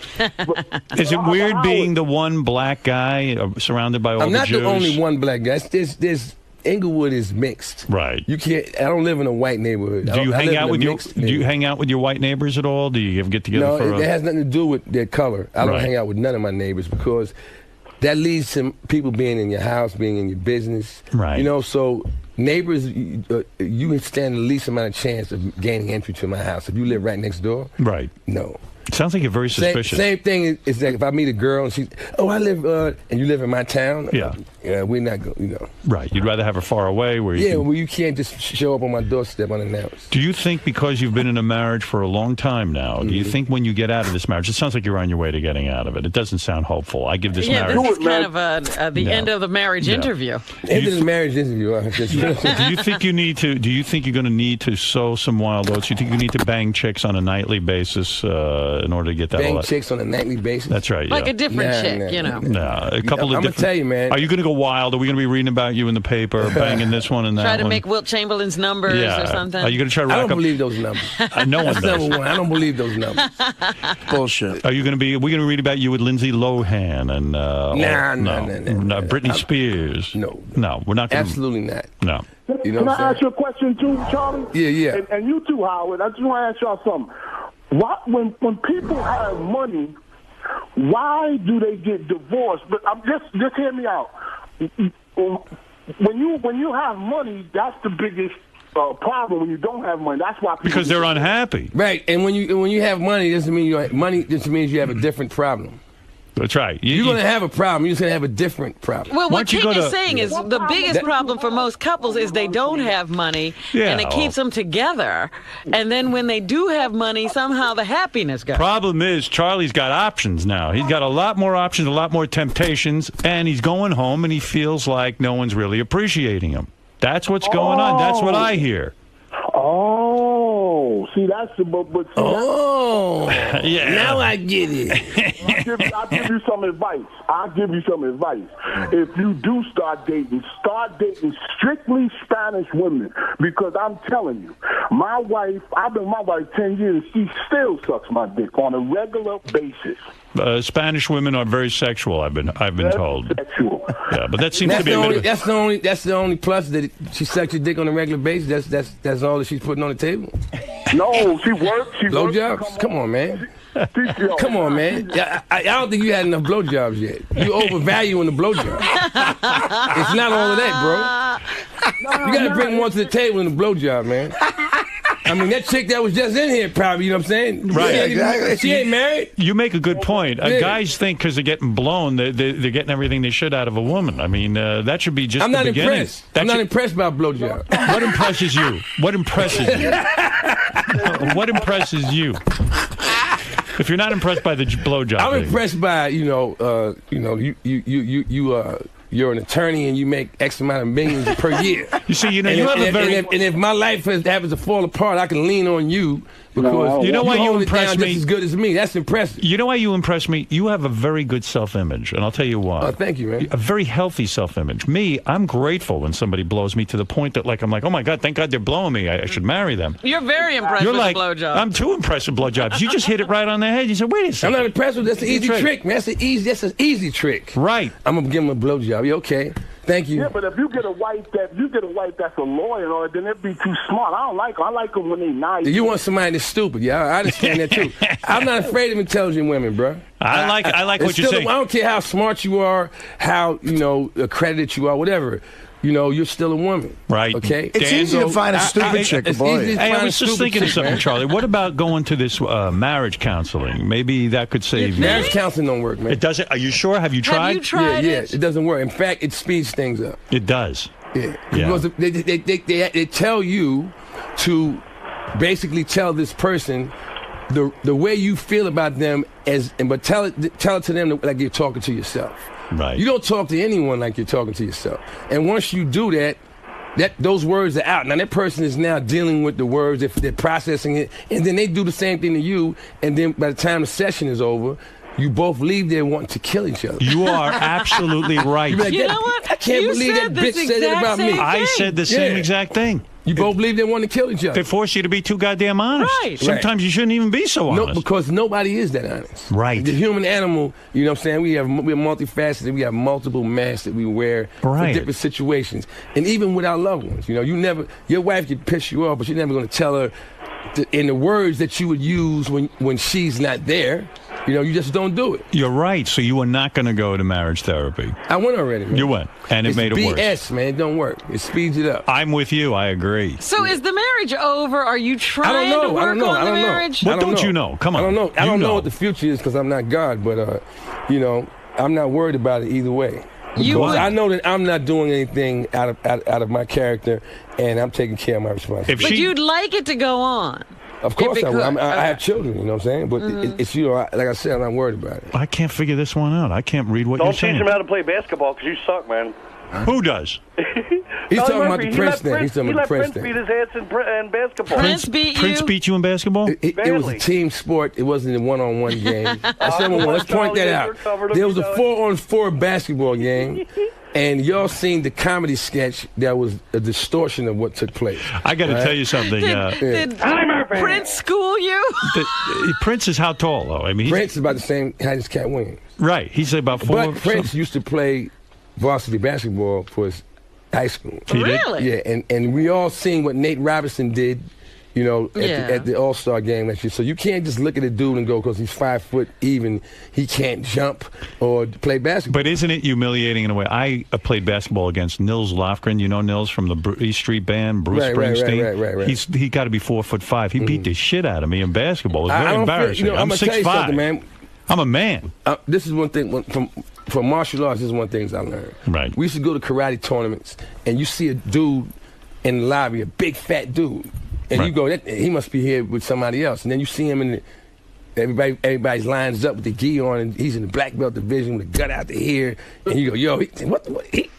[SPEAKER 2] Is it weird being the one black guy surrounded by all the Jews?
[SPEAKER 1] I'm not the only one black guy. There's Inglewood is mixed. Right. You can't. I don't live in a white neighborhood.
[SPEAKER 2] Do you hang out with your white neighbors at all? Do you ever get together?
[SPEAKER 1] No, it has nothing to do with their color. I don't hang out with none of my neighbors because that leads to people being in your house, being in your business. Right. You know, so neighbors, you stand the least amount of chance of gaining entry to my house if you live right next door.
[SPEAKER 2] Right.
[SPEAKER 1] No.
[SPEAKER 2] Sounds like you're very suspicious.
[SPEAKER 1] Same thing is that if I meet a girl and she's, I live, and you live in my town.
[SPEAKER 2] Yeah.
[SPEAKER 1] We're not going, you know.
[SPEAKER 2] Right. You'd rather have her far away where you
[SPEAKER 1] where you can't just show up on my doorstep unannounced.
[SPEAKER 2] Do you think because you've been in a marriage for a long time now, do you think when you get out of this marriage, it sounds like you're on your way to getting out of it. It doesn't sound hopeful. I give this marriage.
[SPEAKER 3] This is kind of the end of the marriage interview.
[SPEAKER 1] End of the marriage interview.
[SPEAKER 2] Do you think you're going to need to sow some wild oats? Do you think you need to bang chicks on a nightly basis in order to get that?
[SPEAKER 1] Bang chicks on a nightly basis?
[SPEAKER 2] That's right.
[SPEAKER 3] Like a different chick, you know.
[SPEAKER 2] No, a couple of different.
[SPEAKER 1] I'm going to tell you, man.
[SPEAKER 2] Are you going to go wild? Are we going to be reading about you in the paper, banging this one and that one?
[SPEAKER 3] Try to make Wilt Chamberlain's numbers or something?
[SPEAKER 2] Are you going to try to rack
[SPEAKER 1] I
[SPEAKER 2] up?
[SPEAKER 1] don't believe those numbers.
[SPEAKER 2] No one does.
[SPEAKER 1] Number one. I don't believe those numbers.
[SPEAKER 4] Bullshit.
[SPEAKER 2] Are you going to be? We're going to read about you with Lindsay Lohan and no, Britney Spears.
[SPEAKER 1] No,
[SPEAKER 2] we're not.
[SPEAKER 1] Absolutely not.
[SPEAKER 2] No.
[SPEAKER 1] You know
[SPEAKER 5] Can I ask you a question too, Charlie?
[SPEAKER 1] Yeah.
[SPEAKER 5] And you too, Howard. I just want to ask y'all something. When people have money, why do they get divorced? But just hear me out. When you have money, that's the biggest problem. When you don't have money, that's why people
[SPEAKER 2] because they're unhappy.
[SPEAKER 1] Right, and when you have money, doesn't mean money just means you have a different problem.
[SPEAKER 2] That's right.
[SPEAKER 1] You're going to have a problem. You're just going to have a different problem.
[SPEAKER 3] Well, what King is saying is the biggest problem for most couples is they don't have money, and it keeps them together. And then when they do have money, somehow the happiness goes.
[SPEAKER 2] Problem is, Charlie's got options now. He's got a lot more options, a lot more temptations, and he's going home, and he feels like no one's really appreciating him. That's what's going on. That's what I hear.
[SPEAKER 5] Oh, see, that's the but see,
[SPEAKER 2] Yeah.
[SPEAKER 1] Now I get it.
[SPEAKER 5] I'll give you some advice. If you do start dating strictly Spanish women, because I'm telling you, my wife, I've been with my wife 10 years, she still sucks my dick on a regular basis.
[SPEAKER 2] Spanish women are very sexual. I've been told.
[SPEAKER 5] Sexual.
[SPEAKER 2] Yeah, but that seems to be
[SPEAKER 1] that's the only plus, that she sucks your dick on a regular basis. That's all that she's putting on the table.
[SPEAKER 5] No, she works.
[SPEAKER 1] Blowjobs? Come on, man. Come on, man. I don't think you had enough blowjobs yet. You overvaluing the blowjob. It's not all of that, bro. You got to bring one to the table in the blowjob, man. I mean, that chick that was just in here, probably, you know what I'm saying?
[SPEAKER 2] Right.
[SPEAKER 1] Exactly. She ain't married.
[SPEAKER 2] You make a good point.
[SPEAKER 1] Yeah.
[SPEAKER 2] Guys think because they're getting blown, they're getting everything they should out of a woman. I mean, that should be just the beginning.
[SPEAKER 1] Impressed. I'm not impressed by a blowjob.
[SPEAKER 2] What impresses you? What impresses you? What impresses you? If you're not impressed by the blowjob,
[SPEAKER 1] I'm impressed by you're an attorney and you make X amount of millions per year.
[SPEAKER 2] You see, you have a very
[SPEAKER 1] and if my life happens to fall apart, I can lean on you because
[SPEAKER 2] you know why you impress me
[SPEAKER 1] just as good as me. That's impressive.
[SPEAKER 2] You know why you impress me? You have a very good self-image, and I'll tell you why.
[SPEAKER 1] Oh, thank you, man.
[SPEAKER 2] A very healthy self-image. Me, I'm grateful when somebody blows me to the point that I'm like, oh my God, thank God they're blowing me. I should marry them.
[SPEAKER 3] You're very impressed with blowjobs.
[SPEAKER 2] I'm too impressed with blowjobs. You just hit it right on the head. You said, wait a second.
[SPEAKER 1] I'm not impressed with That's an easy trick, man. That's an easy trick.
[SPEAKER 2] Right.
[SPEAKER 1] I'm gonna give him a blowjob. You okay? Thank you.
[SPEAKER 5] Yeah, but if you get a wife that's a lawyer, then it'd be too smart. I don't like them. I like them when they nice.
[SPEAKER 1] You want somebody that's stupid? Yeah, I understand that too. I'm not afraid of intelligent women, bro.
[SPEAKER 2] I like what you're saying.
[SPEAKER 1] I don't care how smart you are, how accredited you are, whatever. You're still a woman.
[SPEAKER 2] Right.
[SPEAKER 1] Okay?
[SPEAKER 4] It's easy to find a stupid chick, boy.
[SPEAKER 2] Hey, I was just thinking of something, Charlie. What about going to this marriage counseling? Maybe that could save you.
[SPEAKER 1] Marriage counseling don't work, man.
[SPEAKER 2] It doesn't? Are you sure? Have you tried?
[SPEAKER 3] Have you tried
[SPEAKER 1] it? Yeah, it doesn't work. In fact, it speeds things up.
[SPEAKER 2] It does.
[SPEAKER 1] Yeah. Because they tell you to basically tell this person the way you feel about them, but tell it to them like you're talking to yourself.
[SPEAKER 2] Right.
[SPEAKER 1] You don't talk to anyone like you're talking to yourself. And once you do that, those words are out. Now that person is now dealing with the words, if they're processing it, and then they do the same thing to you, and then by the time the session is over, you both leave there wanting to kill each other.
[SPEAKER 2] You are absolutely right.
[SPEAKER 3] Like, you know what?
[SPEAKER 1] I can't believe that bitch said that about me.
[SPEAKER 2] I said the same exact thing.
[SPEAKER 1] You both believe they want to kill each other.
[SPEAKER 2] They force you to be too goddamn honest.
[SPEAKER 3] Right.
[SPEAKER 2] Sometimes you shouldn't even be so honest.
[SPEAKER 1] No, because nobody is that honest.
[SPEAKER 2] Right.
[SPEAKER 1] The human animal, you know what I'm saying? We're multifaceted. We have multiple masks that we wear for different situations. And even with our loved ones, your wife could piss you off, but you're never going to tell her in the words that you would use when she's not there. You just don't do it.
[SPEAKER 2] You're right. So you were not going to go to marriage therapy.
[SPEAKER 1] I went already, man.
[SPEAKER 2] You went, and it made it worse.
[SPEAKER 1] It's BS, man. It don't work. It speeds it up.
[SPEAKER 2] I'm with you. I agree.
[SPEAKER 3] So is the marriage over? Are you trying to work on the marriage?
[SPEAKER 2] What don't you know? Come on.
[SPEAKER 1] I don't know. I don't know what the future is because I'm not God, but, I'm not worried about it either way. Because I know that I'm not doing anything out of my character, and I'm taking care of my responsibility.
[SPEAKER 3] But you'd like it to go on.
[SPEAKER 1] Of course I will. I have children, you know what I'm saying? But it's like I said, I'm not worried about it.
[SPEAKER 2] I can't figure this one out. I can't read what you're saying.
[SPEAKER 6] Don't teach him how to play basketball because you suck, man.
[SPEAKER 2] Who does?
[SPEAKER 1] He's talking about the Prince thing. He's talking about the Prince thing.
[SPEAKER 6] Prince beat his ass in basketball.
[SPEAKER 3] Prince beat you?
[SPEAKER 2] Prince beat you in basketball?
[SPEAKER 1] It was a team sport. It wasn't a one-on-one game. Let's point that out. There was a 4-on-4 basketball game. And y'all seen the comedy sketch that was a distortion of what took place.
[SPEAKER 2] I got to tell you something.
[SPEAKER 3] Did Prince school you?
[SPEAKER 2] Prince is how tall, though? I mean,
[SPEAKER 1] Prince is about the same height as Cat Williams.
[SPEAKER 2] Right. He's about 4.
[SPEAKER 1] But Prince used to play varsity basketball for his high school.
[SPEAKER 3] Really?
[SPEAKER 1] Yeah, and we all seen what Nate Robinson did, at the All-Star game last year. So you can't just look at a dude and go, because he's 5 foot even, he can't jump or play basketball.
[SPEAKER 2] But isn't it humiliating in a way? I played basketball against Nils Lofgren. You know Nils from the East Street Band, Bruce Springsteen.
[SPEAKER 1] Right.
[SPEAKER 2] He got to be 4'5". He beat the shit out of me in basketball. It was very embarrassing.
[SPEAKER 1] I'm
[SPEAKER 2] 6'5".
[SPEAKER 1] Man.
[SPEAKER 2] I'm a man.
[SPEAKER 1] This is one thing from martial arts. This is one thing I learned.
[SPEAKER 2] Right.
[SPEAKER 1] We used to go to karate tournaments, and you see a dude in the lobby, a big fat dude. And you go, he must be here with somebody else. And then you see him everybody's lines up with the gi on, and he's in the black belt division with the gut out to here. And you go, yo,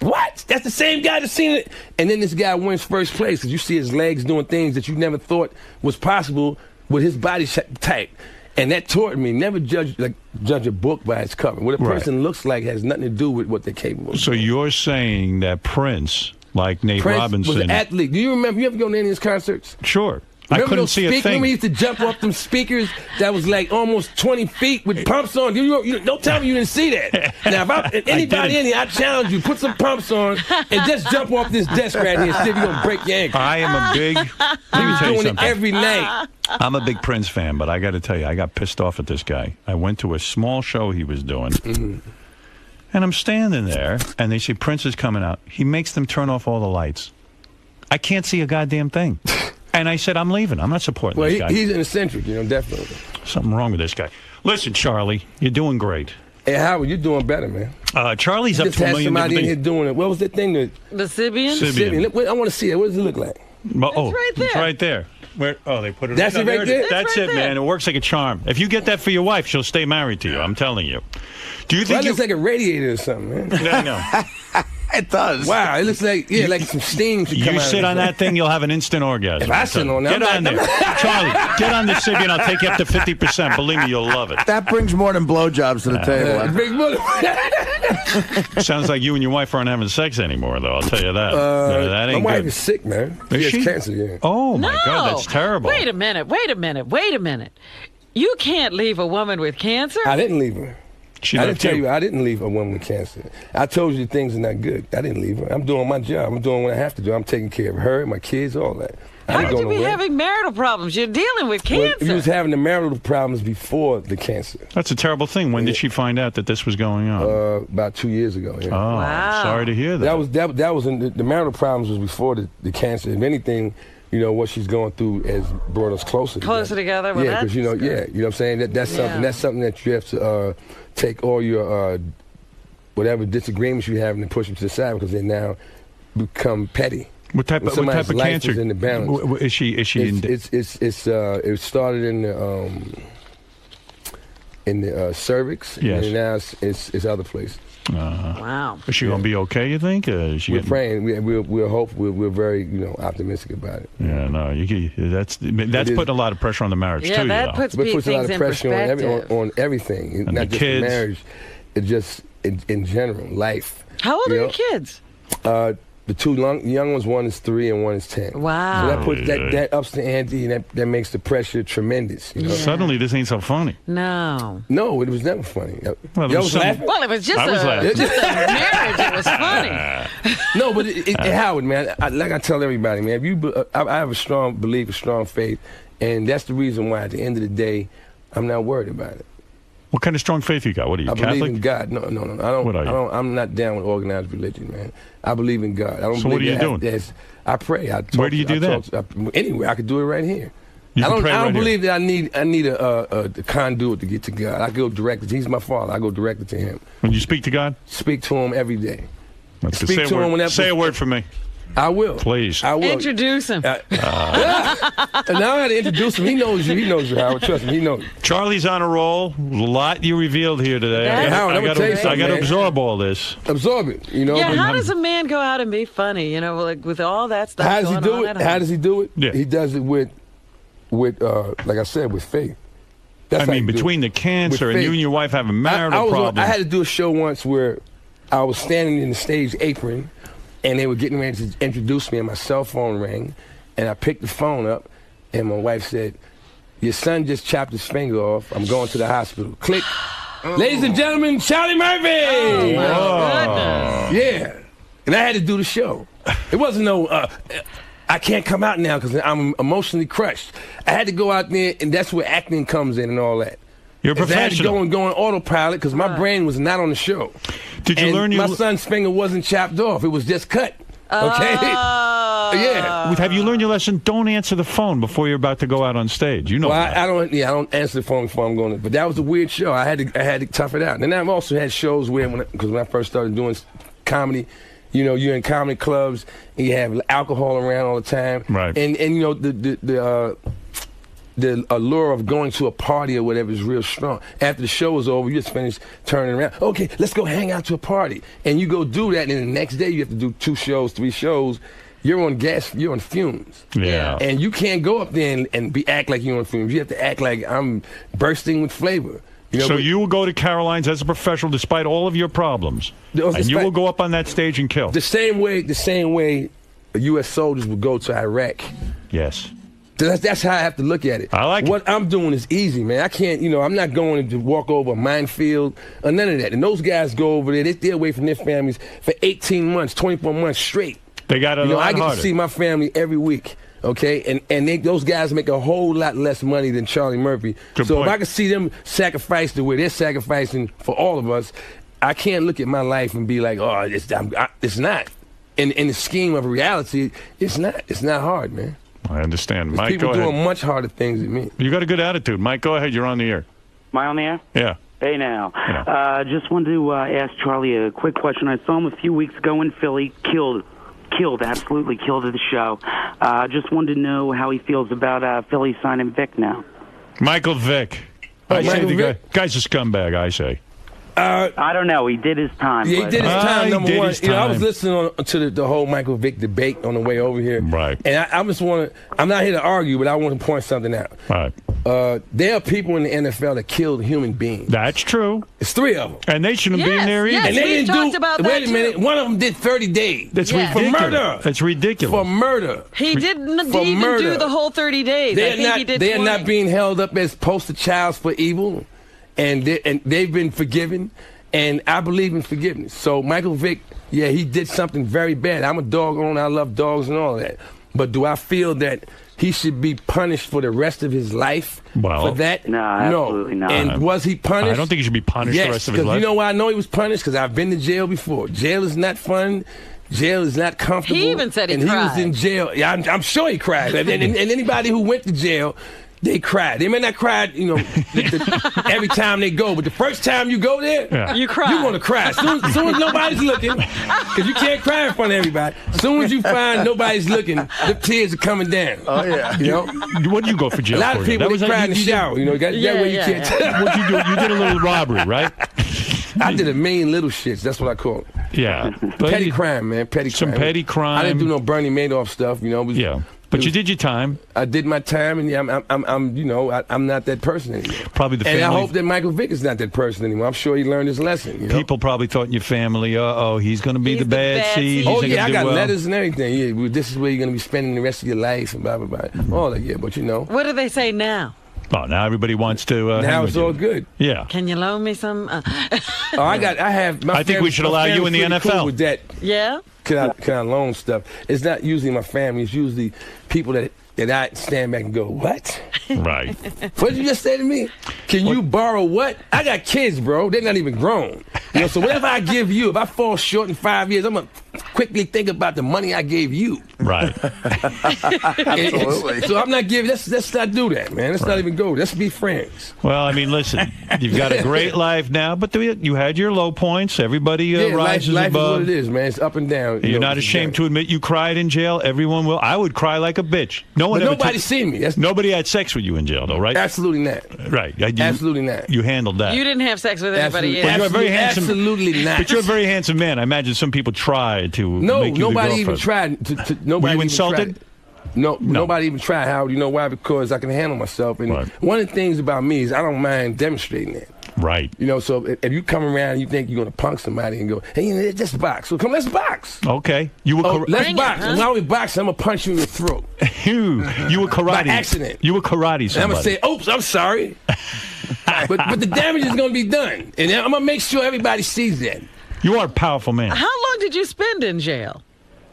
[SPEAKER 1] what? That's the same guy that's seen it. And then this guy wins first place because you see his legs doing things that you never thought was possible with his body type. And that taught me, never judge a book by its cover. What a person looks like has nothing to do with what they're capable of.
[SPEAKER 2] So you're saying that Prince, like Nate Robinson,
[SPEAKER 1] was an athlete. Do you remember? You ever go to any of his concerts?
[SPEAKER 2] Sure.
[SPEAKER 1] Remember
[SPEAKER 2] I couldn't see a thing.
[SPEAKER 1] Remember he used to jump off them speakers that was like almost 20 feet with pumps on? Don't tell me you didn't see that. Now, if anybody in here, I challenge you, put some pumps on and just jump off this desk right here and see if you're going to break your ankle.
[SPEAKER 2] I am a big...
[SPEAKER 1] He was doing it every night.
[SPEAKER 2] I'm a big Prince fan, but I got to tell you, I got pissed off at this guy. I went to a small show he was doing, and I'm standing there, and they say, Prince is coming out. He makes them turn off all the lights. I can't see a goddamn thing. And I said, I'm leaving. I'm not supporting this guy.
[SPEAKER 1] He's an eccentric, definitely.
[SPEAKER 2] Something wrong with this guy. Listen, Charlie, you're doing great.
[SPEAKER 1] Hey, Howard, you're doing better, man.
[SPEAKER 2] Charlie's up to $1 million.
[SPEAKER 1] Somebody in here doing it. What was that thing?
[SPEAKER 3] The Sybian?
[SPEAKER 1] Sybian. I want to see it. What does it look like?
[SPEAKER 3] It's right there.
[SPEAKER 2] It's right there. Where? Oh, they put it.
[SPEAKER 1] That's it right there.
[SPEAKER 2] That's
[SPEAKER 3] right
[SPEAKER 2] it, man. It works like a charm. If you get that for your wife, she'll stay married to you. I'm telling you. Do you think
[SPEAKER 1] it looks like a radiator or something, man?
[SPEAKER 2] I know.
[SPEAKER 4] It does.
[SPEAKER 1] Wow, it looks like like some steam should come out.
[SPEAKER 2] You sit on that thing, you'll have an instant orgasm.
[SPEAKER 1] If I sit on that,
[SPEAKER 2] get on there, Charlie. Get on the Sybian. I'll take you up to 50%. Believe me, you'll love it.
[SPEAKER 4] That brings more than blowjobs to the table.
[SPEAKER 2] Sounds like you and your wife aren't having sex anymore, though. I'll tell you that. That ain't
[SPEAKER 1] my wife
[SPEAKER 2] good.
[SPEAKER 1] is sick, man. She has cancer. Yeah.
[SPEAKER 2] Oh my God, that's terrible.
[SPEAKER 3] Wait a minute. You can't leave a woman with cancer.
[SPEAKER 1] I didn't leave her.
[SPEAKER 2] I
[SPEAKER 1] didn't tell you I didn't leave a woman with cancer. I told you things are not good. I didn't leave her. I'm doing my job. I'm doing what I have to do. I'm taking care of her, my kids, all that.
[SPEAKER 3] How could you be having marital problems? You're dealing with cancer.
[SPEAKER 1] Well, he was having the marital problems before the cancer.
[SPEAKER 2] That's a terrible thing. When did she find out that this was going on?
[SPEAKER 1] About 2 years ago. Yeah.
[SPEAKER 2] Oh,
[SPEAKER 3] wow.
[SPEAKER 2] Sorry to hear that.
[SPEAKER 1] That was the marital problems was before the cancer. If anything, what she's going through has brought us closer
[SPEAKER 3] together. Well,
[SPEAKER 1] yeah, because you know what I'm saying. That's something that you have to take all your whatever disagreements you have and push them to the side because they now become petty.
[SPEAKER 2] What type of cancer
[SPEAKER 1] is in the balance?
[SPEAKER 2] Is she?
[SPEAKER 1] It started in the cervix.
[SPEAKER 2] Yes.
[SPEAKER 1] And now it's other places.
[SPEAKER 3] Wow.
[SPEAKER 2] Is she gonna be okay? You think?
[SPEAKER 1] We're praying. We're hopeful. We're very optimistic about it.
[SPEAKER 2] Yeah. No. That's putting a lot of pressure on the marriage too.
[SPEAKER 3] Yeah, that puts a lot of pressure
[SPEAKER 1] on everything.
[SPEAKER 2] And
[SPEAKER 1] not just
[SPEAKER 2] kids.
[SPEAKER 1] the marriage. It's just in general life.
[SPEAKER 3] How old are your kids?
[SPEAKER 1] The two young ones, one is 3 and one is 10.
[SPEAKER 3] Wow.
[SPEAKER 1] So that puts that ups the ante and that makes the pressure tremendous.
[SPEAKER 2] Suddenly, this ain't so funny.
[SPEAKER 3] No,
[SPEAKER 1] it was never funny.
[SPEAKER 2] Well,
[SPEAKER 1] Y'all was laughing?
[SPEAKER 3] Well, it was just a marriage. It was funny.
[SPEAKER 1] No, but Howard, man, like I tell everybody, man, I have a strong belief, a strong faith, and that's the reason why at the end of the day, I'm not worried about it.
[SPEAKER 2] What kind of strong faith you got? What are you, Catholic?
[SPEAKER 1] I believe in God. No. I don't.
[SPEAKER 2] What are you?
[SPEAKER 1] I'm not down with organized religion, man. I believe in God. I don't.
[SPEAKER 2] So what are you doing?
[SPEAKER 1] I pray.
[SPEAKER 2] Where do you do that?
[SPEAKER 1] Anywhere. I could do it right here.
[SPEAKER 2] I
[SPEAKER 1] don't believe that I need a conduit to get to God. I go directly. He's my father. I go directly to Him.
[SPEAKER 2] When you speak to God?
[SPEAKER 1] Speak to Him every day.
[SPEAKER 2] Speak to Him whenever. Say a word for me.
[SPEAKER 1] I will.
[SPEAKER 2] Please.
[SPEAKER 1] I will.
[SPEAKER 3] Introduce him.
[SPEAKER 1] And now I got to introduce him. He knows you. He knows you, Howard. Trust me. He knows you.
[SPEAKER 2] Charlie's on a roll. A lot you revealed here today.
[SPEAKER 1] Howard, I got
[SPEAKER 2] to absorb all this.
[SPEAKER 1] Absorb it.
[SPEAKER 3] Yeah, how does a man go out and be funny, like with all that stuff
[SPEAKER 1] How does he do it? How does he do it?
[SPEAKER 2] Yeah.
[SPEAKER 1] He does it with like I said, with faith.
[SPEAKER 2] That's between the cancer and you and your wife have a marital problem.
[SPEAKER 1] I had to do a show once where I was standing in the stage apron, and they were getting ready to introduce me, and my cell phone rang, and I picked the phone up, and my wife said, "Your son just chopped his finger off. I'm going to the hospital." Click. Ladies and gentlemen, Charlie Murphy!
[SPEAKER 3] Oh, my goodness.
[SPEAKER 1] Yeah. And I had to do the show. It wasn't I can't come out now because I'm emotionally crushed. I had to go out there, and that's where acting comes in and all that.
[SPEAKER 2] You're a professional.
[SPEAKER 1] I had to go on autopilot because my brain was not on the show.
[SPEAKER 2] Did you learn
[SPEAKER 1] my son's finger wasn't chopped off. It was just cut. Okay? Yeah.
[SPEAKER 2] Have you learned your lesson? Don't answer the phone before you're about to go out on stage. You know that.
[SPEAKER 1] I don't answer the phone before I'm going. But that was a weird show. I had to tough it out. And I've also had shows where because when I first started doing comedy, you're in comedy clubs and you have alcohol around all the time.
[SPEAKER 2] Right.
[SPEAKER 1] And the allure of going to a party or whatever is real strong. After the show is over, you just finish turning around. Okay, let's go hang out to a party. And you go do that, and the next day you have to do 2 shows, 3 shows. You're on gas, you're on fumes.
[SPEAKER 2] Yeah.
[SPEAKER 1] And you can't go up there and act like you're on fumes. You have to act like I'm bursting with flavor. You know,
[SPEAKER 2] so you will go to Caroline's as a professional despite all of your problems. And you will go up on that stage and kill.
[SPEAKER 1] The same way U.S. soldiers would go to Iraq.
[SPEAKER 2] Yes.
[SPEAKER 1] That's how I have to look at it.
[SPEAKER 2] I like
[SPEAKER 1] what I'm doing is easy, man. I can't, I'm not going to walk over a minefield or none of that. And those guys go over there, they stay away from their families for 18 months, 24 months straight.
[SPEAKER 2] They got it a lot
[SPEAKER 1] I get
[SPEAKER 2] harder.
[SPEAKER 1] to see my family every week, okay? And those guys make a whole lot less money than Charlie Murphy.
[SPEAKER 2] Good
[SPEAKER 1] so
[SPEAKER 2] point.
[SPEAKER 1] if I can see them sacrifice the way they're sacrificing for all of us, I can't look at my life and be like, oh, it's not. In the scheme of reality, it's not. It's not hard, man.
[SPEAKER 2] I understand.
[SPEAKER 1] There's
[SPEAKER 2] Mike,
[SPEAKER 1] people
[SPEAKER 2] go ahead.
[SPEAKER 1] doing much harder things than me.
[SPEAKER 2] You got a good attitude. Mike, go ahead. You're on the air.
[SPEAKER 7] Am I on the air?
[SPEAKER 2] Yeah.
[SPEAKER 7] Hey, now. Just wanted to ask Charlie a quick question. I saw him a few weeks ago in Philly, absolutely killed at the show. Just wanted to know how he feels about Philly signing Vic now.
[SPEAKER 2] Michael Vick. I say
[SPEAKER 1] Michael
[SPEAKER 2] the
[SPEAKER 1] Vick?
[SPEAKER 2] guy's a scumbag, I say.
[SPEAKER 7] I don't know. He did his time.
[SPEAKER 1] Yeah, he did his time, number
[SPEAKER 2] did
[SPEAKER 1] one.
[SPEAKER 2] his
[SPEAKER 1] I was
[SPEAKER 2] time.
[SPEAKER 1] listening to the whole Michael Vick debate on the way over here.
[SPEAKER 2] Right.
[SPEAKER 1] And I just want to, I'm not here to argue, but I want to point something out.
[SPEAKER 2] Right.
[SPEAKER 1] There are people in the NFL that killed human beings.
[SPEAKER 2] That's true.
[SPEAKER 1] It's 3 of them.
[SPEAKER 2] And they shouldn't be in there either.
[SPEAKER 3] yes.
[SPEAKER 1] And they
[SPEAKER 3] We've
[SPEAKER 1] didn't
[SPEAKER 3] talked about that,
[SPEAKER 1] wait a minute,
[SPEAKER 3] too.
[SPEAKER 1] one of them did 30 days.
[SPEAKER 2] That's
[SPEAKER 3] Yes.
[SPEAKER 2] ridiculous.
[SPEAKER 1] For murder.
[SPEAKER 2] That's ridiculous.
[SPEAKER 1] For murder.
[SPEAKER 3] He didn't
[SPEAKER 1] For
[SPEAKER 3] even
[SPEAKER 1] murder.
[SPEAKER 3] do the whole 30 days. I think he did
[SPEAKER 1] They're
[SPEAKER 3] 20.
[SPEAKER 1] not being held up as poster childs for evil, and they've been forgiven, and I believe in forgiveness. So Michael Vick, yeah, he did something very bad. I'm a dog owner. I love dogs and all that. But do I feel that he should be punished for the rest of his life for that?
[SPEAKER 7] No, absolutely not.
[SPEAKER 1] And was he punished?
[SPEAKER 2] I don't think he should be punished
[SPEAKER 1] yes,
[SPEAKER 2] the rest of his
[SPEAKER 1] because
[SPEAKER 2] life.
[SPEAKER 1] you know why I know he was punished? Because I've been to jail before. Jail is not fun. Jail is not comfortable.
[SPEAKER 3] He even said he
[SPEAKER 1] and
[SPEAKER 3] cried.
[SPEAKER 1] he was in jail. Yeah, I'm sure he cried. and anybody who went to jail, they cried. They may not cry, every time they go, but the first time you go there,
[SPEAKER 3] You cry.
[SPEAKER 1] you're going to cry. As soon as nobody's looking, because you can't cry in front of everybody. As soon as you find nobody's looking, the tears are coming down.
[SPEAKER 4] Oh, yeah.
[SPEAKER 2] What did you go for jail
[SPEAKER 1] A lot
[SPEAKER 2] for?
[SPEAKER 1] of people, they
[SPEAKER 2] That was
[SPEAKER 1] cry in the
[SPEAKER 2] you did-
[SPEAKER 1] shower. That way you can't tell.
[SPEAKER 2] What'd you do? You did a little robbery, right?
[SPEAKER 1] I did a million little shits. That's what I call it.
[SPEAKER 2] Yeah. But
[SPEAKER 1] Petty
[SPEAKER 2] you-
[SPEAKER 1] crime, man. Petty
[SPEAKER 2] Some
[SPEAKER 1] crime.
[SPEAKER 2] petty crime.
[SPEAKER 1] I didn't do no Bernie Madoff stuff. It was,
[SPEAKER 2] Yeah. But you did your time.
[SPEAKER 1] I did my time, and I'm not that person anymore.
[SPEAKER 2] Probably the
[SPEAKER 1] And I
[SPEAKER 2] family.
[SPEAKER 1] hope that Michael Vick is not that person anymore. I'm sure he learned his lesson.
[SPEAKER 2] People probably thought in your family, he's going to be
[SPEAKER 3] He's
[SPEAKER 2] the bad seed.
[SPEAKER 1] Oh
[SPEAKER 2] He's
[SPEAKER 1] yeah, I
[SPEAKER 2] gonna do
[SPEAKER 1] got
[SPEAKER 2] well.
[SPEAKER 1] letters and everything. Yeah, well, this is where you're gonna be spending the rest of your life and blah blah blah. All that, yeah. But
[SPEAKER 3] What do they say now?
[SPEAKER 2] Oh, now everybody wants to. hang
[SPEAKER 1] now
[SPEAKER 2] with
[SPEAKER 1] it's
[SPEAKER 2] you.
[SPEAKER 1] all good.
[SPEAKER 2] Yeah.
[SPEAKER 3] Can you loan me some?
[SPEAKER 1] I have. My
[SPEAKER 2] I think we
[SPEAKER 1] family-
[SPEAKER 2] should
[SPEAKER 1] my
[SPEAKER 2] allow you in the
[SPEAKER 1] family's pretty
[SPEAKER 2] NFL.
[SPEAKER 1] cool with that.
[SPEAKER 3] Yeah?
[SPEAKER 1] Can I loan stuff? It's not usually my family. It's usually people that I stand back and go, what?
[SPEAKER 2] Right.
[SPEAKER 1] What did you just say to me? Can you borrow what? I got kids, bro. They're not even grown. So whatever I give you, if I fall short in 5 years, I'm going to quickly think about the money I gave you.
[SPEAKER 2] Right.
[SPEAKER 4] Absolutely.
[SPEAKER 1] So I'm not giving, let's not do that, man. Let's not even go. Let's be friends.
[SPEAKER 2] Well, I mean, listen, you've got a great life now, but you had your low points. Everybody rises
[SPEAKER 1] life
[SPEAKER 2] above.
[SPEAKER 1] is what it is, man. It's up and down.
[SPEAKER 2] You're not ashamed to admit you cried in jail. Everyone will. I would cry like a bitch. No one
[SPEAKER 1] But
[SPEAKER 2] ever
[SPEAKER 1] nobody seen me.
[SPEAKER 2] Nobody had sex with you in jail, though, right?
[SPEAKER 1] Absolutely not.
[SPEAKER 2] Right.
[SPEAKER 1] Absolutely not.
[SPEAKER 2] You handled that.
[SPEAKER 3] You didn't have sex with anybody
[SPEAKER 1] Absolutely,
[SPEAKER 3] yet.
[SPEAKER 2] Well, you're a very handsome-
[SPEAKER 1] absolutely not.
[SPEAKER 2] But you're a very handsome man. I imagine some people tried to make you
[SPEAKER 1] nobody
[SPEAKER 2] the
[SPEAKER 1] even
[SPEAKER 2] girlfriend.
[SPEAKER 1] tried. Nobody
[SPEAKER 2] Were you
[SPEAKER 1] even
[SPEAKER 2] insulted?
[SPEAKER 1] tried. No, nobody even tried, Howard. You know why? Because I can handle myself. And
[SPEAKER 2] Right.
[SPEAKER 1] one of the things about me is I don't mind demonstrating that.
[SPEAKER 2] Right.
[SPEAKER 1] So if you come around and you think you're going to punk somebody and go, hey, just box. So come, let's box.
[SPEAKER 2] Okay. You were
[SPEAKER 1] Let's
[SPEAKER 3] Bring it,
[SPEAKER 1] box.
[SPEAKER 3] huh?
[SPEAKER 1] And while we box, I'm going to punch you in the throat.
[SPEAKER 2] you were karate.
[SPEAKER 1] By accident.
[SPEAKER 2] You were karate
[SPEAKER 1] And I'm going to
[SPEAKER 2] somebody.
[SPEAKER 1] say, oops, I'm sorry. but the damage is going to be done. And I'm going to make sure everybody sees that.
[SPEAKER 2] You are a powerful man.
[SPEAKER 3] How long did you spend in jail?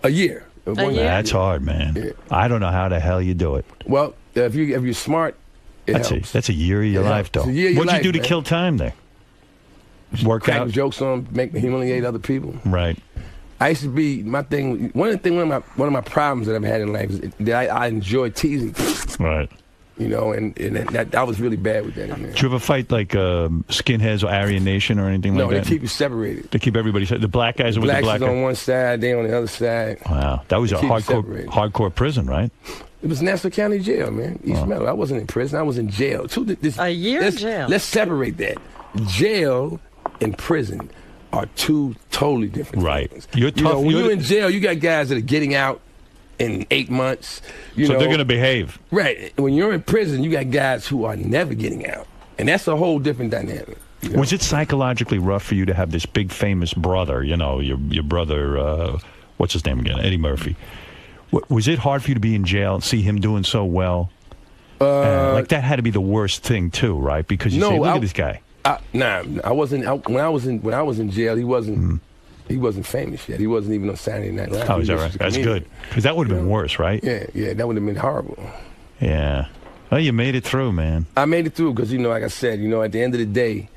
[SPEAKER 1] A year.
[SPEAKER 3] year?
[SPEAKER 2] That's hard, man.
[SPEAKER 1] Yeah.
[SPEAKER 2] I don't know how the hell you do it.
[SPEAKER 1] Well, if you're smart, it helps.
[SPEAKER 2] That's a year of your
[SPEAKER 1] It
[SPEAKER 2] life,
[SPEAKER 1] helps.
[SPEAKER 2] though.
[SPEAKER 1] It's a year of your
[SPEAKER 2] What'd you
[SPEAKER 1] life,
[SPEAKER 2] do to
[SPEAKER 1] man.
[SPEAKER 2] kill time there? Work
[SPEAKER 1] Crack
[SPEAKER 2] out.
[SPEAKER 1] jokes on, make humiliate other people.
[SPEAKER 2] Right.
[SPEAKER 1] I used to be one of my problems that I've had in life is that I enjoy teasing people,
[SPEAKER 2] Right.
[SPEAKER 1] and that was really bad with that. Man.
[SPEAKER 2] Did you ever fight like skinheads or Aryan Nation or anything
[SPEAKER 1] No,
[SPEAKER 2] like
[SPEAKER 1] they
[SPEAKER 2] that?
[SPEAKER 1] keep you separated.
[SPEAKER 2] They keep everybody. The black guys are with the
[SPEAKER 1] Blacks
[SPEAKER 2] black
[SPEAKER 1] is on
[SPEAKER 2] guys.
[SPEAKER 1] one side, they on the other side.
[SPEAKER 2] Wow, that was a
[SPEAKER 1] keep you separated.
[SPEAKER 2] hardcore prison, right?
[SPEAKER 1] It was Nassau County Jail, man. East Meadow. I wasn't in prison. I was in jail.
[SPEAKER 3] A year in jail.
[SPEAKER 1] Let's separate that. Jail and prison are two totally different things.
[SPEAKER 2] You're tough.
[SPEAKER 1] When you're in jail, you got guys that are getting out in 8 months.
[SPEAKER 2] So they're going to behave.
[SPEAKER 1] Right. When you're in prison, you got guys who are never getting out. And that's a whole different dynamic.
[SPEAKER 2] Was it psychologically rough for you to have this big famous brother, your brother, what's his name again, Eddie Murphy? Was it hard for you to be in jail and see him doing so well? Like that had to be the worst thing too, right? Because you say, look at this guy.
[SPEAKER 1] I wasn't. When I was in jail, he wasn't. He wasn't famous yet. He wasn't even on Saturday Night Live.
[SPEAKER 2] Oh, is that right? That's good. Because that would have been worse, right?
[SPEAKER 1] Yeah, that would have been horrible.
[SPEAKER 2] Yeah. Well, you made it through, man.
[SPEAKER 1] I made it through because, like I said, at the end of the day.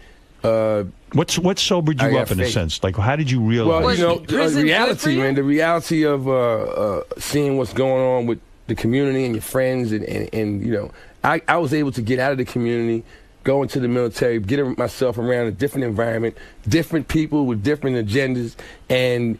[SPEAKER 2] What sobered you up in a sense? Like, how did you realize?
[SPEAKER 1] Well, reality, man. The reality of seeing what's going on with the community and your friends, and I was able to get out of the community, go into the military, get myself around a different environment, different people with different agendas, and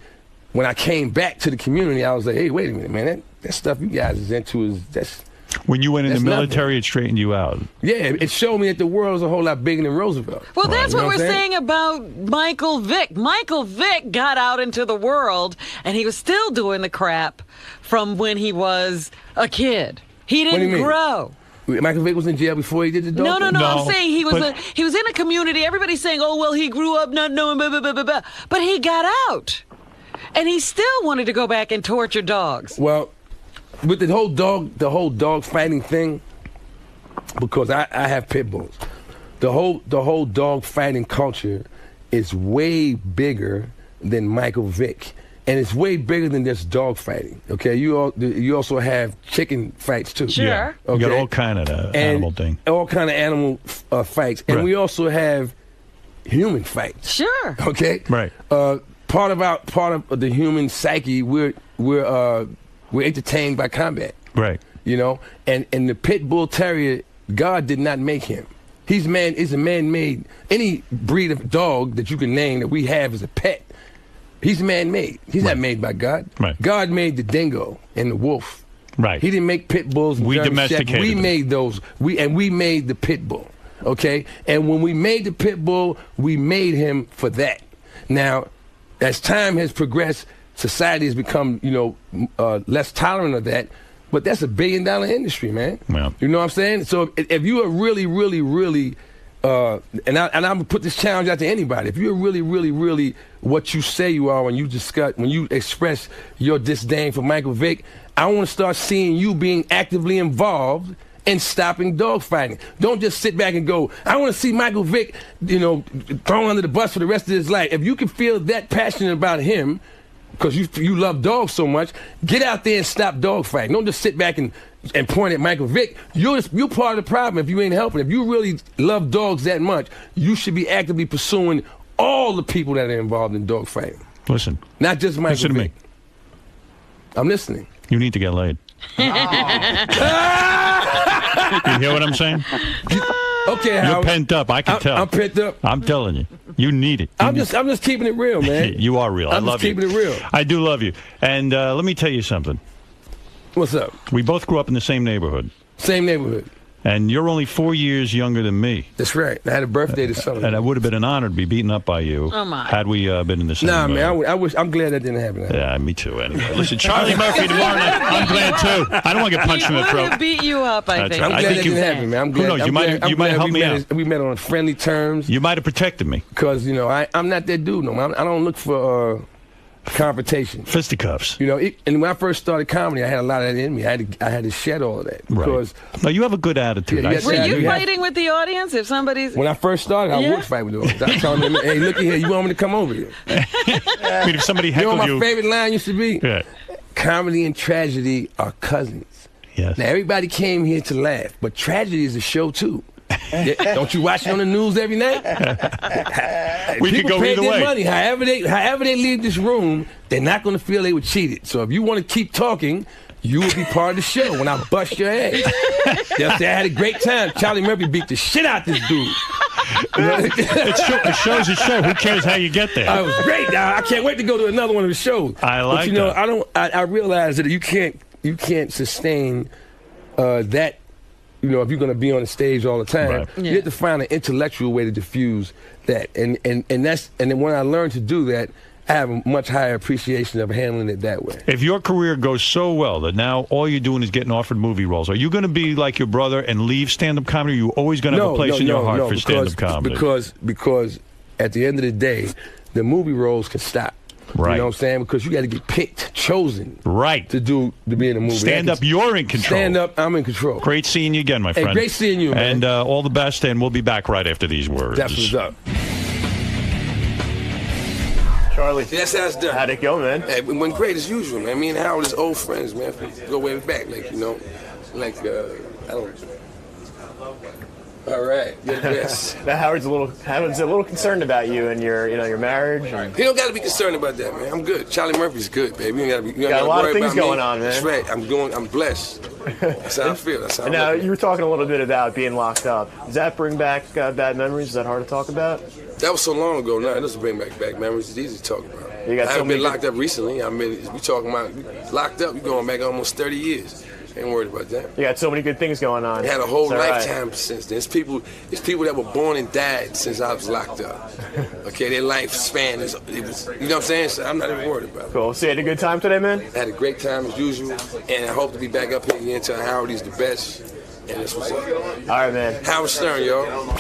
[SPEAKER 1] when I came back to the community, I was like, hey, wait a minute, man, that stuff you guys is into that's.
[SPEAKER 2] When you went in the military, it straightened you out.
[SPEAKER 1] Yeah, it showed me that the world is a whole lot bigger than Roosevelt.
[SPEAKER 3] Well, that's what we're saying about Michael Vick. Michael Vick got out into the world, and he was still doing the crap from when he was a kid. He didn't grow.
[SPEAKER 1] Michael Vick was in jail before he did the dog thing?
[SPEAKER 3] No. I'm saying he was in a community. Everybody's saying, oh, well, he grew up not knowing, blah, blah, blah, blah, blah. But he got out. And he still wanted to go back and torture dogs.
[SPEAKER 1] Well, with the whole dog fighting thing, because I have pit bulls, the whole dog fighting culture is way bigger than Michael Vick, and it's way bigger than just dog fighting. Okay, you also have chicken fights too.
[SPEAKER 3] Sure.
[SPEAKER 2] Yeah.
[SPEAKER 1] Okay?
[SPEAKER 2] You got all kind of animal thing.
[SPEAKER 1] All kind of animal fights, and we also have human fights.
[SPEAKER 3] Sure.
[SPEAKER 1] Okay.
[SPEAKER 2] Right.
[SPEAKER 1] Part of the human psyche, we're entertained by combat.
[SPEAKER 2] Right.
[SPEAKER 1] And the pit bull terrier, God did not make him. He's a man-made. Any breed of dog that you can name that we have as a pet, he's man-made. He's not made by God.
[SPEAKER 2] Right.
[SPEAKER 1] God made the dingo and the wolf.
[SPEAKER 2] Right.
[SPEAKER 1] He didn't make pit bulls.
[SPEAKER 2] We domesticated
[SPEAKER 1] We
[SPEAKER 2] them.
[SPEAKER 1] made those. We made the pit bull. Okay? And when we made the pit bull, we made him for that. Now, as time has progressed, society has become, less tolerant of that, but that's $1 billion industry, man.
[SPEAKER 2] Yeah.
[SPEAKER 1] You know what I'm saying? So if you are really, really, really, and I'm gonna put this challenge out to anybody. If you're really, really, really what you say you are when you express your disdain for Michael Vick, I want to start seeing you being actively involved in stopping dog fighting. Don't just sit back and go, I want to see Michael Vick, thrown under the bus for the rest of his life. If you can feel that passionate about him, because you love dogs so much, get out there and stop dog fighting. Don't just sit back and point at Michael Vick. You're part of the problem if you ain't helping. If you really love dogs that much, you should be actively pursuing all the people that are involved in dog fighting.
[SPEAKER 2] Listen.
[SPEAKER 1] Not just Michael
[SPEAKER 2] Listen to
[SPEAKER 1] Vick.
[SPEAKER 2] me.
[SPEAKER 1] I'm listening.
[SPEAKER 2] You need to get laid. You hear what I'm saying?
[SPEAKER 1] Okay,
[SPEAKER 2] You're pent up. I can tell.
[SPEAKER 1] I'm pent up.
[SPEAKER 2] I'm telling you. You need it.
[SPEAKER 1] I'm just keeping it real, man.
[SPEAKER 2] You are real. I love you.
[SPEAKER 1] I'm just keeping it real.
[SPEAKER 2] I do love you. And let me tell you something.
[SPEAKER 1] What's up?
[SPEAKER 2] We both grew up in the same neighborhood.
[SPEAKER 1] Same neighborhood.
[SPEAKER 2] And you're only 4 years younger than me.
[SPEAKER 1] That's right. I had a birthday this summer.
[SPEAKER 2] And it would have been an honor to be beaten up by you had we been in the same.
[SPEAKER 1] Nah, man. I'm glad that didn't happen.
[SPEAKER 2] Yeah, me too. Anyway, listen, Charlie Murphy tomorrow night. I'm glad too. I don't want to get punched in the
[SPEAKER 3] He would
[SPEAKER 2] throat.
[SPEAKER 3] have beat you up, I think.
[SPEAKER 1] I'm glad that didn't happen, man. I'm glad.
[SPEAKER 2] Who knows? You might have helped me out.
[SPEAKER 1] We met on friendly terms.
[SPEAKER 2] You might have protected me.
[SPEAKER 1] Because I'm not that dude no more. I don't look for confrontation.
[SPEAKER 2] Fisticuffs.
[SPEAKER 1] And when I first started comedy, I had a lot of that in me. I had to shed all of that because.
[SPEAKER 2] No, you have a good attitude.
[SPEAKER 1] Yeah,
[SPEAKER 3] Were you fighting with the audience if somebody's?
[SPEAKER 1] When I first started, I would fight with the audience. I told them, "Hey, look here, you want me to come over here?"
[SPEAKER 2] I mean, if somebody heckled
[SPEAKER 1] my favorite line used to be?
[SPEAKER 2] Yeah.
[SPEAKER 1] Comedy and tragedy are cousins.
[SPEAKER 2] Yes.
[SPEAKER 1] Now everybody came here to laugh, but tragedy is a show too. Don't you watch it on the news every night?
[SPEAKER 2] We could go either way.
[SPEAKER 1] Money. However they leave this room, they're not going to feel they were cheated. So if you want to keep talking, you will be part of the show when I bust your ass. They'll say I had a great time. Charlie Murphy beat the shit out this dude.
[SPEAKER 2] It shows a show. Who cares how you get there?
[SPEAKER 1] It was great. I can't wait to go to another one of the shows.
[SPEAKER 2] I like
[SPEAKER 1] that. I realize that you can't sustain that. You know, if you're going to be on the stage all the time,
[SPEAKER 2] Right.
[SPEAKER 3] Yeah.
[SPEAKER 1] you have to find an intellectual way to diffuse that. And then when I learned to do that, I have a much higher appreciation of handling it that way.
[SPEAKER 2] If your career goes so well that now all you're doing is getting offered movie roles, are you going to be like your brother and leave stand-up comedy? Or are you always going to have a place in your heart for stand-up comedy?
[SPEAKER 1] Because at the end of the day, the movie roles can stop.
[SPEAKER 2] Right.
[SPEAKER 1] You know what I'm saying? Because you got to get picked, chosen.
[SPEAKER 2] Right.
[SPEAKER 1] To be in a movie.
[SPEAKER 2] Stand up, you're in control.
[SPEAKER 1] Stand up, I'm in control.
[SPEAKER 2] Great seeing you again, my friend.
[SPEAKER 1] Hey, great seeing you, man.
[SPEAKER 2] And all the best, and we'll be back right after these words.
[SPEAKER 1] That's what's up.
[SPEAKER 4] Charlie,
[SPEAKER 1] That's how it's done.
[SPEAKER 4] how'd it go, man?
[SPEAKER 1] Hey, it went great as usual, man. Me and Howard is old friends, man. Go way back, like, you know, like, I don't. All right, you're the best.
[SPEAKER 4] Now Howard's a little concerned about you and your marriage. And
[SPEAKER 1] He don't got to be concerned about that, man. I'm good. Charlie Murphy's good, baby. You ain't got to be. You
[SPEAKER 4] got a lot of
[SPEAKER 1] worry
[SPEAKER 4] things
[SPEAKER 1] about me.
[SPEAKER 4] going on, man.
[SPEAKER 1] That's right. I'm blessed. That's how I feel. That's how.
[SPEAKER 4] And now you were talking a little bit about being locked up. Does that bring back bad memories? Is that hard to talk about?
[SPEAKER 1] That was so long ago. Now it doesn't bring back memories. It's easy to talk about.
[SPEAKER 4] You got
[SPEAKER 1] I
[SPEAKER 4] so
[SPEAKER 1] haven't
[SPEAKER 4] many
[SPEAKER 1] been locked up recently. I mean, we talking about locked up. We going back almost 30 years. Ain't worried about that.
[SPEAKER 4] You got so many good things going on.
[SPEAKER 1] I had a whole
[SPEAKER 4] Is that right?
[SPEAKER 1] lifetime since then. It's people that were born and died since I was locked up. Okay, their lifespan is, you know what I'm saying? So I'm not even worried about it.
[SPEAKER 4] Cool. So you had a good time today, man?
[SPEAKER 1] I had a great time as usual, and I hope to be back up here again until Howard is the best. And that's what's up.
[SPEAKER 4] All right, man.
[SPEAKER 1] Howard Stern, y'all.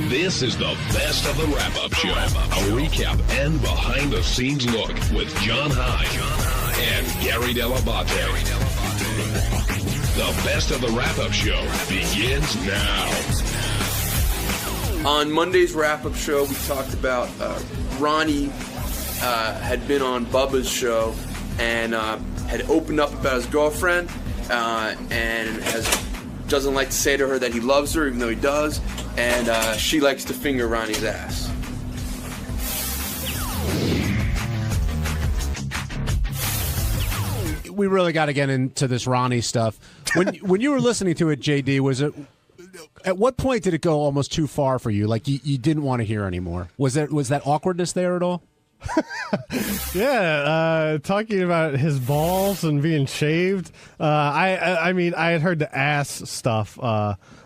[SPEAKER 8] This is the best of the wrap-up show. A recap and behind-the-scenes look with John High and Gary Dell'Abate. The best of the wrap-up show begins now.
[SPEAKER 9] On Monday's wrap-up show, we talked about Ronnie had been on Bubba's show and had opened up about his girlfriend and doesn't like to say to her that he loves her, even though he does, and she likes to finger Ronnie's ass.
[SPEAKER 10] We really got to get into this Ronnie stuff. When you were listening to it, JD, was it? At what point did it go almost too far for you? Like you didn't want to hear anymore? Was that awkwardness there at all?
[SPEAKER 11] Yeah, talking about his balls and being shaved. I mean, I had heard the ass stuff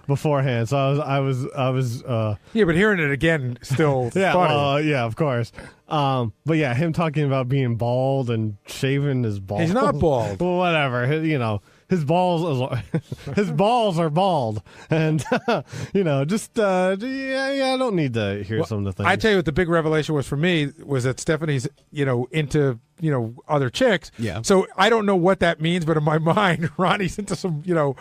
[SPEAKER 11] beforehand, so I was.
[SPEAKER 12] Yeah, but hearing it again still funny.
[SPEAKER 11] Yeah, of course. But yeah, him talking about being bald and shaving his balls.
[SPEAKER 12] He's not bald.
[SPEAKER 11] Well, whatever. His balls are bald, and just I don't need to hear some of the things.
[SPEAKER 12] I tell you what the big revelation was for me was that Stephanie's into other chicks.
[SPEAKER 10] Yeah.
[SPEAKER 12] So I don't know what that means, but in my mind, Ronnie's into some so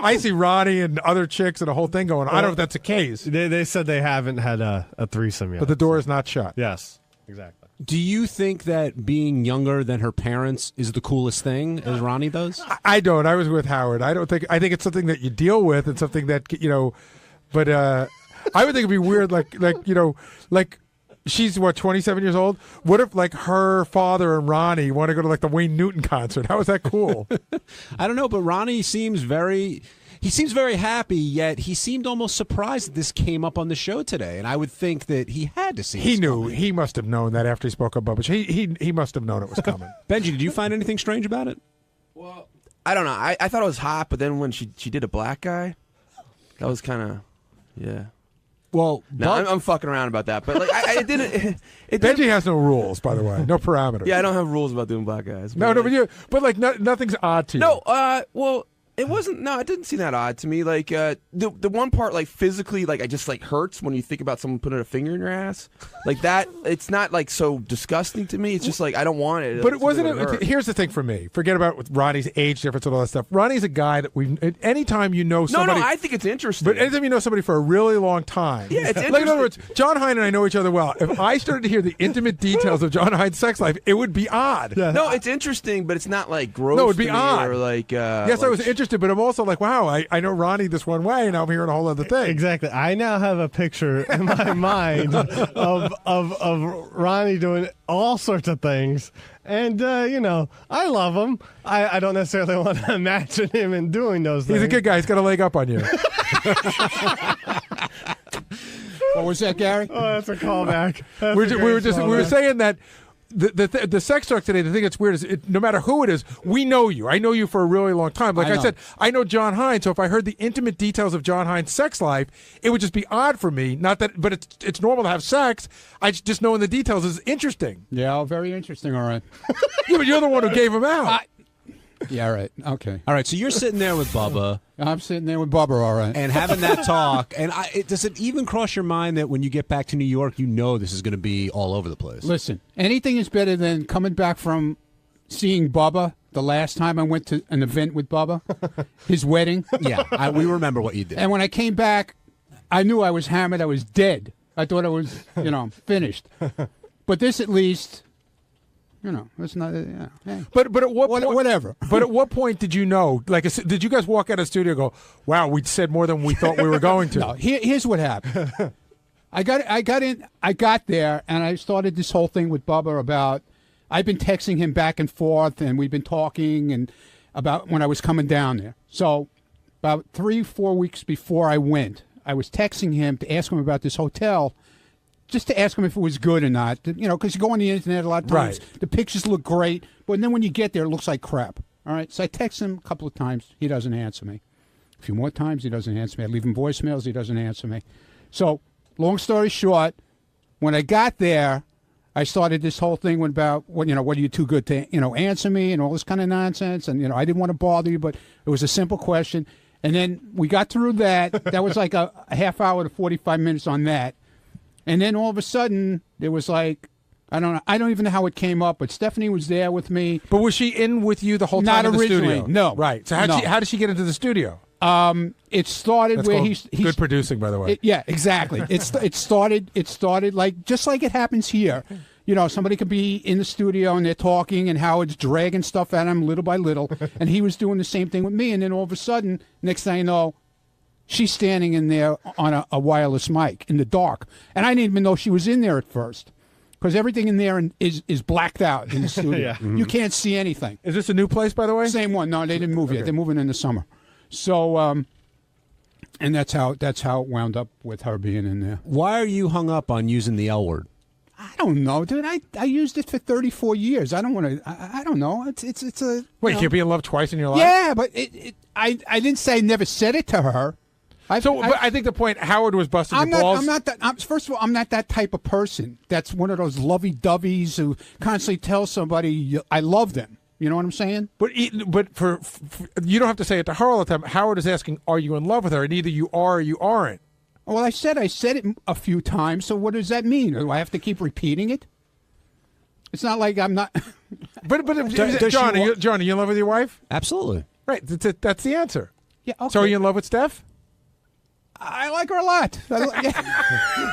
[SPEAKER 12] I see Ronnie and other chicks and a whole thing going on. I don't know if that's the case.
[SPEAKER 11] They said they haven't had a threesome yet,
[SPEAKER 12] but the door is not shut.
[SPEAKER 11] Yes, exactly.
[SPEAKER 10] Do you think that being younger than her parents is the coolest thing, as Ronnie does?
[SPEAKER 12] I don't. I was with Howard. I think it's something that you deal with and something that but I would think it'd be weird like she's 27 years old. What if like her father and Ronnie want to go to like the Wayne Newton concert? How is that cool?
[SPEAKER 10] I don't know, but Ronnie seems very happy, yet he seemed almost surprised that this came up on the show today. And I would think that he had to see
[SPEAKER 12] He
[SPEAKER 10] this
[SPEAKER 12] knew.
[SPEAKER 10] coming.
[SPEAKER 12] He must have known that after he spoke up Bubba. He must have known it was coming.
[SPEAKER 10] Benji, did you find anything strange about it?
[SPEAKER 13] Well, I don't know. I thought it was hot, but then when she did a black guy, that was kind of, yeah.
[SPEAKER 10] Well,
[SPEAKER 13] no, I'm fucking around about that, but like I didn't.
[SPEAKER 12] Benji has no rules, by the way, no parameters.
[SPEAKER 13] Yeah, I don't have rules about doing black guys.
[SPEAKER 12] No, but nothing's odd to you.
[SPEAKER 13] No, well, It wasn't. No, it didn't seem that odd to me. Like the one part, like physically, like I just like hurts when you think about someone putting a finger in your ass, like that. It's not like so disgusting to me. It's just like I don't want it.
[SPEAKER 12] But it wasn't. Here's the thing for me. Forget about with Ronnie's age difference and all that stuff. Ronnie's a guy that we. Anytime you know somebody.
[SPEAKER 13] No, I think it's interesting.
[SPEAKER 12] But anytime you know somebody for a really long time.
[SPEAKER 13] Yeah, it's
[SPEAKER 12] like in other words, John Hein and I know each other well. If I started to hear the intimate details of John Hein's sex life, it would be odd.
[SPEAKER 13] Yeah. No, it's interesting, but it's not like gross.
[SPEAKER 12] No, it'd be
[SPEAKER 13] to me
[SPEAKER 12] odd.
[SPEAKER 13] or like.
[SPEAKER 12] Yes, I was interested, but I'm also like, wow, I know Ronnie this one way, and now I'm hearing a whole other thing.
[SPEAKER 11] Exactly. I now have a picture in my mind of Ronnie doing all sorts of things. And, I love him. I don't necessarily want to imagine him in doing those things.
[SPEAKER 12] He's a good guy. He's got a leg up on you.
[SPEAKER 14] What was that, Gary?
[SPEAKER 11] Oh, that's a callback.
[SPEAKER 12] We were saying that the sex talk today, the thing that's weird is no matter who it is, we know you. I know you for a really long time. Like I said, I know John Hein, so if I heard the intimate details of John Hein's sex life, it would just be odd for me. Not that, but it's normal to have sex. I just knowing the details is interesting.
[SPEAKER 14] Yeah, very interesting. All right.
[SPEAKER 12] Yeah, but you're the one who gave him out.
[SPEAKER 14] Yeah, all right. Okay.
[SPEAKER 10] All right, so you're sitting there with Bubba.
[SPEAKER 14] I'm sitting there with Bubba, all right.
[SPEAKER 10] And having that talk. And does it even cross your mind that when you get back to New York, you know this is going to be all over the place?
[SPEAKER 14] Listen, anything is better than coming back from seeing Bubba the last time I went to an event with Bubba, his wedding.
[SPEAKER 10] Yeah, we remember what you did.
[SPEAKER 14] And when I came back, I knew I was hammered. I was dead. I thought I was, finished. But this at least... it's not. Hey.
[SPEAKER 12] But at what point,
[SPEAKER 14] whatever.
[SPEAKER 12] But at what point did you know? Like, did you guys walk out of the studio and go, "Wow, we said more than we thought we were going to"?
[SPEAKER 14] No. Here's what happened. I got there, and I started this whole thing with Bubba about. I've been texting him back and forth, and we've been talking and about when I was coming down there. So, about 3-4 weeks before I went, I was texting him to ask him about this hotel. Just to ask him if it was good or not, because you go on the internet a lot of times, the pictures look great, but then when you get there, it looks like crap. All right, so I text him a couple of times, he doesn't answer me. A few more times, he doesn't answer me. I leave him voicemails, he doesn't answer me. So, long story short, when I got there, I started this whole thing about, what are you too good to, answer me and all this kind of nonsense, and I didn't want to bother you, but it was a simple question. And then we got through that. That was like a half hour to 45 minutes on that. And then all of a sudden, there was like, I don't even know how it came up, but Stephanie was there with me.
[SPEAKER 12] But was she in with you the whole time in the studio?
[SPEAKER 14] No.
[SPEAKER 12] Right. So how did she get into the studio?
[SPEAKER 14] It started
[SPEAKER 12] That's
[SPEAKER 14] where
[SPEAKER 12] called
[SPEAKER 14] he's
[SPEAKER 12] good producing, by the way.
[SPEAKER 14] Yeah, exactly. It started like just like it happens here. Somebody could be in the studio and they're talking, and Howard's dragging stuff at him little by little, and he was doing the same thing with me. And then all of a sudden, next thing you know, she's standing in there on a wireless mic in the dark. And I didn't even know she was in there at first because everything in there is blacked out in the studio.
[SPEAKER 11] Yeah. Mm-hmm.
[SPEAKER 14] You can't see anything.
[SPEAKER 12] Is this a new place, by the way?
[SPEAKER 14] Same one. No, they didn't move yet. They're moving in the summer. So, and that's how it wound up with her being in there.
[SPEAKER 10] Why are you hung up on using the L word?
[SPEAKER 14] I don't know, dude. I used it for 34 years. I don't want to. I don't know. It's a.
[SPEAKER 12] Wait, you're being loved twice in your life?
[SPEAKER 14] Yeah, but I didn't say I never said it to her.
[SPEAKER 12] But I think the point, Howard was busting your balls.
[SPEAKER 14] First of all, I'm not that type of person. That's one of those lovey-doveys who constantly tells somebody, I love them. You know what I'm saying?
[SPEAKER 12] But for you don't have to say it to her all the time. Howard is asking, are you in love with her? And either you are or you aren't.
[SPEAKER 14] Well, I said it a few times, so what does that mean? Do I have to keep repeating it? It's not like I'm not...
[SPEAKER 12] But John, are you in love with your wife?
[SPEAKER 10] Absolutely.
[SPEAKER 12] Right, that's the answer.
[SPEAKER 14] Yeah. Okay.
[SPEAKER 12] So are you in love with Steph?
[SPEAKER 14] I like her a lot.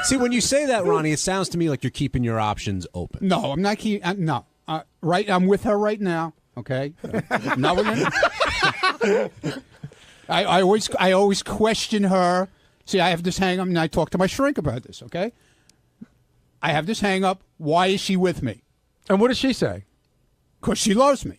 [SPEAKER 10] See, when you say that, Ronnie, it sounds to me like you're keeping your options open.
[SPEAKER 14] No, I'm not keeping... No. I'm with her right now, okay? I'm not with her. I always question her. See, I have this hang-up, and I talk to my shrink about this, okay? I have this hang-up. Why is she with me?
[SPEAKER 12] And what does she say?
[SPEAKER 14] Because she loves me.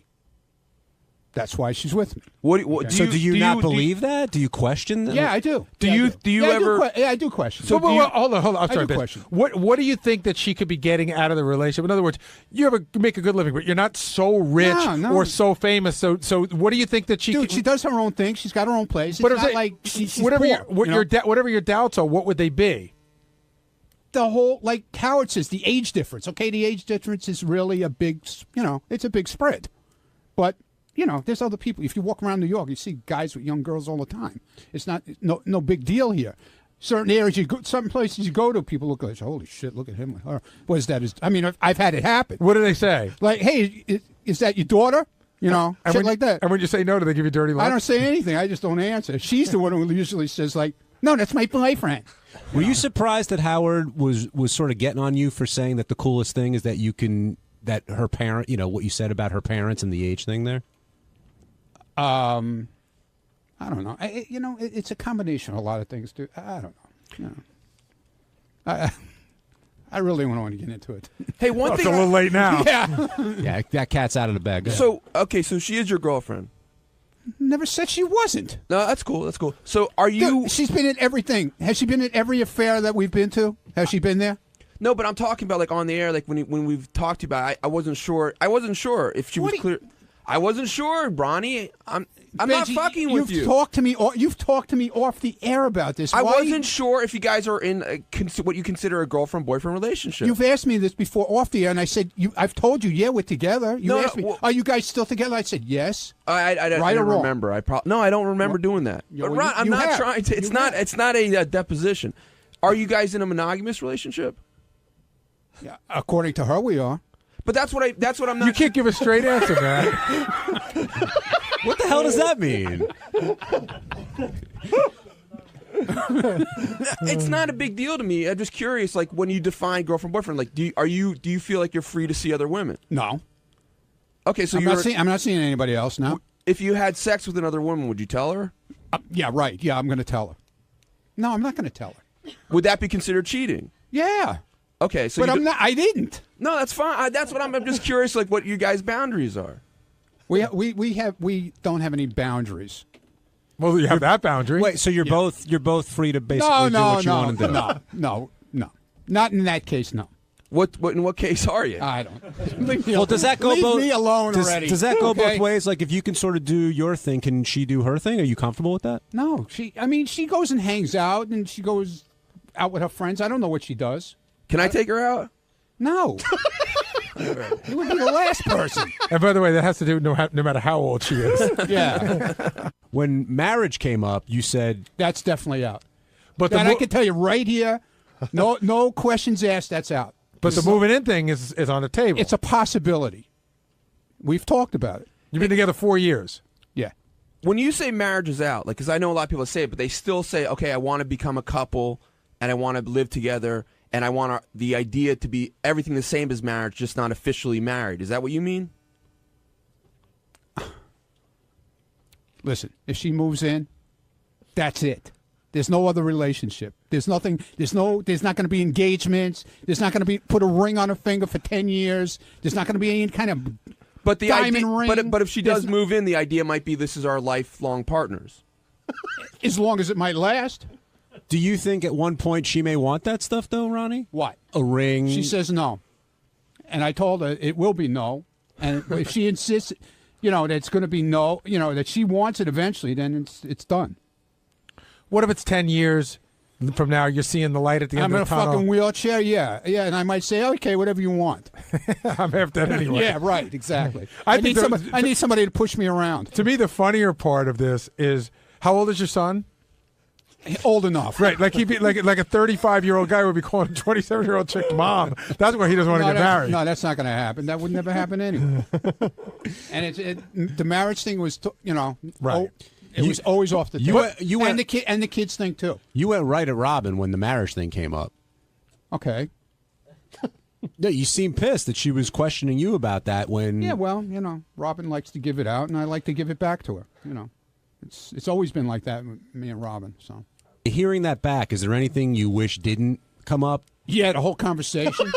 [SPEAKER 14] That's why she's with me.
[SPEAKER 10] Do you not believe that? Do you question that?
[SPEAKER 14] Yeah, I do.
[SPEAKER 12] Do you ever?
[SPEAKER 14] I do question.
[SPEAKER 12] So hold on. I'm sorry,
[SPEAKER 14] question.
[SPEAKER 12] What do you think that she could be getting out of the relationship? In other words, you make a good living, but you're not so rich or so famous. So what do you think that she?
[SPEAKER 14] Dude, she does her own thing. She's got her own place. It's not like she's
[SPEAKER 12] whatever
[SPEAKER 14] poor,
[SPEAKER 12] whatever your doubts are, what would they be?
[SPEAKER 14] The whole, like Howard says, the age difference. Okay, the age difference is really a big, it's a big spread, but. you know, there's other people. If you walk around New York, you see guys with young girls all the time. It's not no big deal here. Certain areas you go, certain places you go to, people look like, holy shit, look at him with her. What is that? I mean, I've had it happen.
[SPEAKER 12] What do they say?
[SPEAKER 14] Like, hey, is that your daughter? You know,
[SPEAKER 12] and
[SPEAKER 14] shit like that.
[SPEAKER 12] And when you say no, do they give you dirty looks?
[SPEAKER 14] I don't say anything. I just don't answer. She's the one who usually says, like, no, that's my boyfriend.
[SPEAKER 15] Were you surprised that Howard was sort of getting on you for saying that the coolest thing is that that her parent, you know, what you said about her parents and the age thing there?
[SPEAKER 14] I don't know. It's a combination of a lot of things, too. I don't know. You know. I really don't want to get into it.
[SPEAKER 13] Hey, one thing.
[SPEAKER 12] It's a little late now.
[SPEAKER 14] Yeah.
[SPEAKER 15] Yeah, that cat's out of the bag.
[SPEAKER 13] So she is your girlfriend.
[SPEAKER 14] Never said she wasn't.
[SPEAKER 13] No, that's cool. That's cool. So are you?
[SPEAKER 14] Dude, she's been in everything. Has she been in every affair that we've been to? Has she been there?
[SPEAKER 13] No, but I'm talking about like on the air, like when we've talked to you about it, I wasn't sure. I wasn't sure if she was clear. I wasn't sure, Bronny. I'm not fucking with you.
[SPEAKER 14] You've talked to me off the air about this.
[SPEAKER 13] I wasn't sure if you guys are in what you consider a girlfriend-boyfriend relationship.
[SPEAKER 14] You've asked me this before off the air, and I said, I've told you, yeah, we're together. You asked me, are you guys still together? I said, yes.
[SPEAKER 13] I don't remember. I don't remember doing that.
[SPEAKER 14] Yeah,
[SPEAKER 13] but
[SPEAKER 14] well,
[SPEAKER 13] Ron, I'm not trying to. It's not a deposition. Are you guys in a monogamous relationship?
[SPEAKER 14] Yeah, according to her, we are.
[SPEAKER 13] But that's what I'm not.
[SPEAKER 12] You can't give a straight answer, man.
[SPEAKER 15] What the hell does that mean?
[SPEAKER 13] It's not a big deal to me. I'm just curious, like when you define girlfriend boyfriend, like do you feel like you're free to see other women?
[SPEAKER 14] No.
[SPEAKER 13] Okay, so
[SPEAKER 14] I'm not seeing anybody else now.
[SPEAKER 13] If you had sex with another woman, would you tell her?
[SPEAKER 14] Yeah, right. Yeah, I'm going to tell her. No, I'm not going to tell her.
[SPEAKER 13] Would that be considered cheating?
[SPEAKER 14] Yeah.
[SPEAKER 13] Okay, so
[SPEAKER 14] but I'm not. I didn't.
[SPEAKER 13] No, that's fine. That's what I'm just curious, like what you guys' boundaries are.
[SPEAKER 14] We don't have any boundaries.
[SPEAKER 12] Well, you have that boundary.
[SPEAKER 15] Wait, so you're both free to basically do what you want to do.
[SPEAKER 14] No, not in that case. No.
[SPEAKER 13] In what case are you?
[SPEAKER 14] I don't.
[SPEAKER 15] Well, does that go both?
[SPEAKER 14] Leave me alone already.
[SPEAKER 15] Does that go both ways? Like, if you can sort of do your thing, can she do her thing? Are you comfortable with that?
[SPEAKER 14] No, she goes and hangs out, and she goes out with her friends. I don't know what she does.
[SPEAKER 13] Can I take her out?
[SPEAKER 14] No. You would be the last person.
[SPEAKER 12] And by the way, that has to do no matter how old she is.
[SPEAKER 14] Yeah.
[SPEAKER 15] When marriage came up, you said
[SPEAKER 14] that's definitely out.
[SPEAKER 12] But
[SPEAKER 14] I can tell you right here, no questions asked. That's out.
[SPEAKER 12] But the moving in thing is on the table.
[SPEAKER 14] It's a possibility. We've talked about it.
[SPEAKER 12] You've been together 4 years.
[SPEAKER 14] Yeah.
[SPEAKER 13] When you say marriage is out, like, because I know a lot of people say it, but they still say, okay, I want to become a couple, and I want to live together. And I want the idea to be everything the same as marriage, just not officially married. Is that what you mean?
[SPEAKER 14] Listen, if she moves in, that's it. There's no other relationship. There's nothing. There's not going to be engagements. There's not going to be put a ring on her finger for 10 years. There's not going to be any kind of diamond ring.
[SPEAKER 13] But if she does move in, the idea might be this is our lifelong partners.
[SPEAKER 14] As long as it might last.
[SPEAKER 15] Do you think at one point she may want that stuff, though, Ronnie?
[SPEAKER 14] What?
[SPEAKER 15] A ring?
[SPEAKER 14] She says no. And I told her it will be no. And if she insists, that it's going to be no, that she wants it eventually, then it's done.
[SPEAKER 12] What if it's 10 years from now, you're seeing the light at the end of the tunnel?
[SPEAKER 14] I'm in a fucking wheelchair, yeah. Yeah, and I might say, okay, whatever you want.
[SPEAKER 12] I'm half dead anyway.
[SPEAKER 14] Yeah, right, exactly. I need somebody to push me around.
[SPEAKER 12] To me, the funnier part of this is, how old is your son?
[SPEAKER 14] Old enough,
[SPEAKER 12] right? Like he'd be like a 35-year-old guy would be calling a 27-year-old chick mom. That's why he doesn't want to get married.
[SPEAKER 14] No, that's not going to happen. That would never happen anyway. And the marriage thing was,
[SPEAKER 12] right.
[SPEAKER 14] It was always off the table. And the kids thing too.
[SPEAKER 15] You went right at Robin when the marriage thing came up.
[SPEAKER 14] Okay.
[SPEAKER 15] Yeah, you seemed pissed that she was questioning you about that when.
[SPEAKER 14] Yeah, well, Robin likes to give it out, and I like to give it back to her. It's always been like that with me and Robin. So.
[SPEAKER 15] Hearing that back, is there anything you wish didn't come up?
[SPEAKER 14] Yeah, the whole conversation.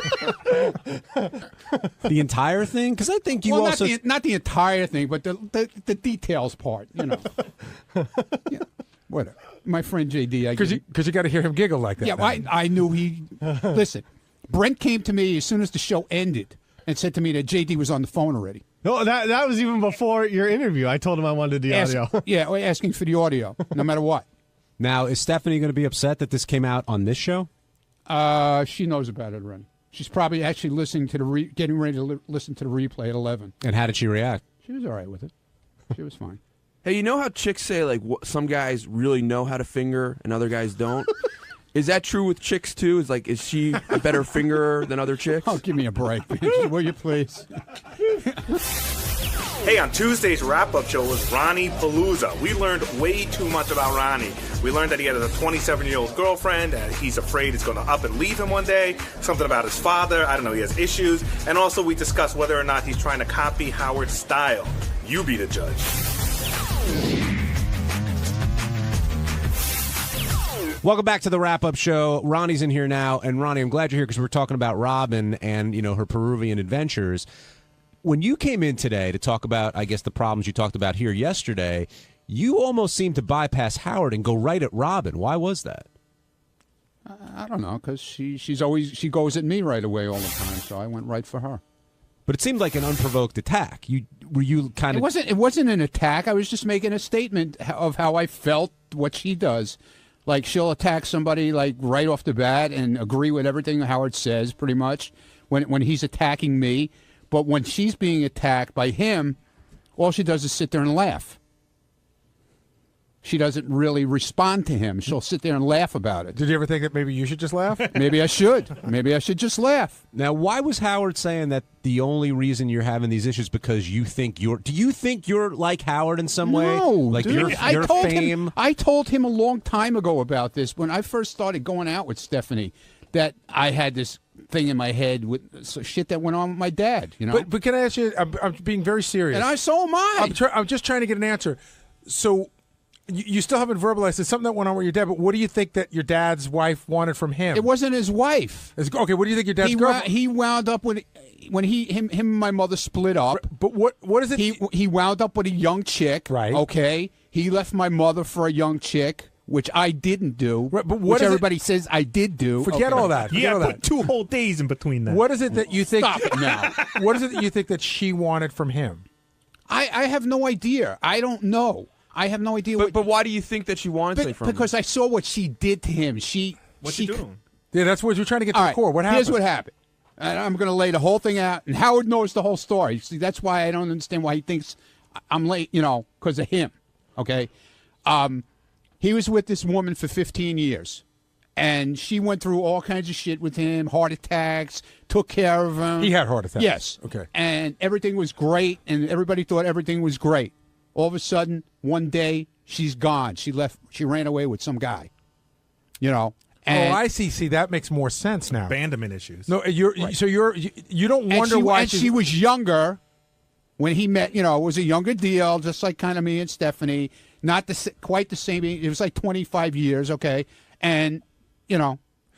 [SPEAKER 15] The entire thing? Because I think you also...
[SPEAKER 14] Not the entire thing, but the details part, Yeah, whatever. My friend JD.
[SPEAKER 12] Because you got to hear him giggle like that.
[SPEAKER 14] Yeah, I knew he... Listen, Brent came to me as soon as the show ended and said to me that JD was on the phone already.
[SPEAKER 11] No, that was even before your interview. I told him I wanted the audio.
[SPEAKER 14] Yeah, asking for the audio, no matter what.
[SPEAKER 15] Now, is Stephanie going to be upset that this came out on this show?
[SPEAKER 14] She knows about it already. She's probably actually listening to getting ready to listen to the replay at 11.
[SPEAKER 15] And how did she react?
[SPEAKER 14] She was all right with it. She was fine.
[SPEAKER 13] Hey, you know how chicks say like some guys really know how to finger and other guys don't? Is that true with chicks too? Is she a better fingerer than other chicks?
[SPEAKER 14] Oh, give me a break, bitch. Will you please?
[SPEAKER 16] Hey, on Tuesday's wrap-up show was Ronnie Palooza. We learned way too much about Ronnie. We learned that he has a 27-year-old girlfriend, and he's afraid he's going to up and leave him one day. Something about his father. I don't know, he has issues. And also we discussed whether or not he's trying to copy Howard's style. You be the judge.
[SPEAKER 15] Welcome back to the wrap-up show. Ronnie's in here now, and Ronnie, I'm glad you're here because we're talking about Robin and her Peruvian adventures. When you came in today to talk about, I guess, the problems you talked about here yesterday, you almost seemed to bypass Howard and go right at Robin. Why was that?
[SPEAKER 14] I don't know, because she goes at me right away all the time, so I went right for her.
[SPEAKER 15] But it seemed like an unprovoked attack. Were you kind of?
[SPEAKER 14] It wasn't an attack. I was just making a statement of how I felt what she does. Like she'll attack somebody like right off the bat and agree with everything Howard says, pretty much when he's attacking me. But when she's being attacked by him, all she does is sit there and laugh. She doesn't really respond to him. She'll sit there and laugh about it.
[SPEAKER 12] Did you ever think that maybe you should just laugh?
[SPEAKER 14] Maybe I should. Maybe I should just laugh.
[SPEAKER 15] Now, why was Howard saying that the only reason you're having these issues because you think you're... Do you think you're like Howard in some way?
[SPEAKER 14] No,
[SPEAKER 15] like
[SPEAKER 14] dude.
[SPEAKER 15] your fame?
[SPEAKER 14] I told him a long time ago about this when I first started going out with Stephanie, that I had this thing in my head with shit that went on with my dad.
[SPEAKER 12] But can I ask you? I'm being very serious.
[SPEAKER 14] And so am I.
[SPEAKER 12] I'm just trying to get an answer. So you still haven't verbalized. It's something that went on with your dad. But what do you think that your dad's wife wanted from him?
[SPEAKER 14] It wasn't his wife.
[SPEAKER 12] Okay, what do you think your dad's girlfriend?
[SPEAKER 14] He wound up when him and my mother split up.
[SPEAKER 12] But what is it?
[SPEAKER 14] He wound up with a young chick.
[SPEAKER 12] Right.
[SPEAKER 14] Okay. He left my mother for a young chick, which I didn't do. Right, but which everybody says I did do.
[SPEAKER 12] Forget all that.
[SPEAKER 17] Yeah, put 2 whole days in between that.
[SPEAKER 12] What is it that you think?
[SPEAKER 14] Stop it now.
[SPEAKER 12] What is it that you think that she wanted from him?
[SPEAKER 14] I have no idea. I don't know. I have no idea.
[SPEAKER 13] But why do you think that she wanted something from him?
[SPEAKER 14] Because I saw what she did to him.
[SPEAKER 17] What's she doing?
[SPEAKER 12] Yeah, that's what you're trying to get to the core. What happened?
[SPEAKER 14] Here's what happened. And I'm going to lay the whole thing out. And Howard knows the whole story. See, that's why I don't understand why he thinks I'm late, because of him. Okay? He was with this woman for 15 years. And she went through all kinds of shit with him, heart attacks, took care of him.
[SPEAKER 12] He had heart attacks?
[SPEAKER 14] Yes.
[SPEAKER 12] Okay.
[SPEAKER 14] And everything was great, and everybody thought everything was great. All of a sudden, one day, she's gone. She ran away with some guy. And
[SPEAKER 12] I see. See, that makes more sense now.
[SPEAKER 17] Abandonment issues.
[SPEAKER 12] No, you don't wonder why
[SPEAKER 14] she was younger when he met. It was a younger deal, just like kind of me and Stephanie. Not quite the same. It was like 25 years, okay, and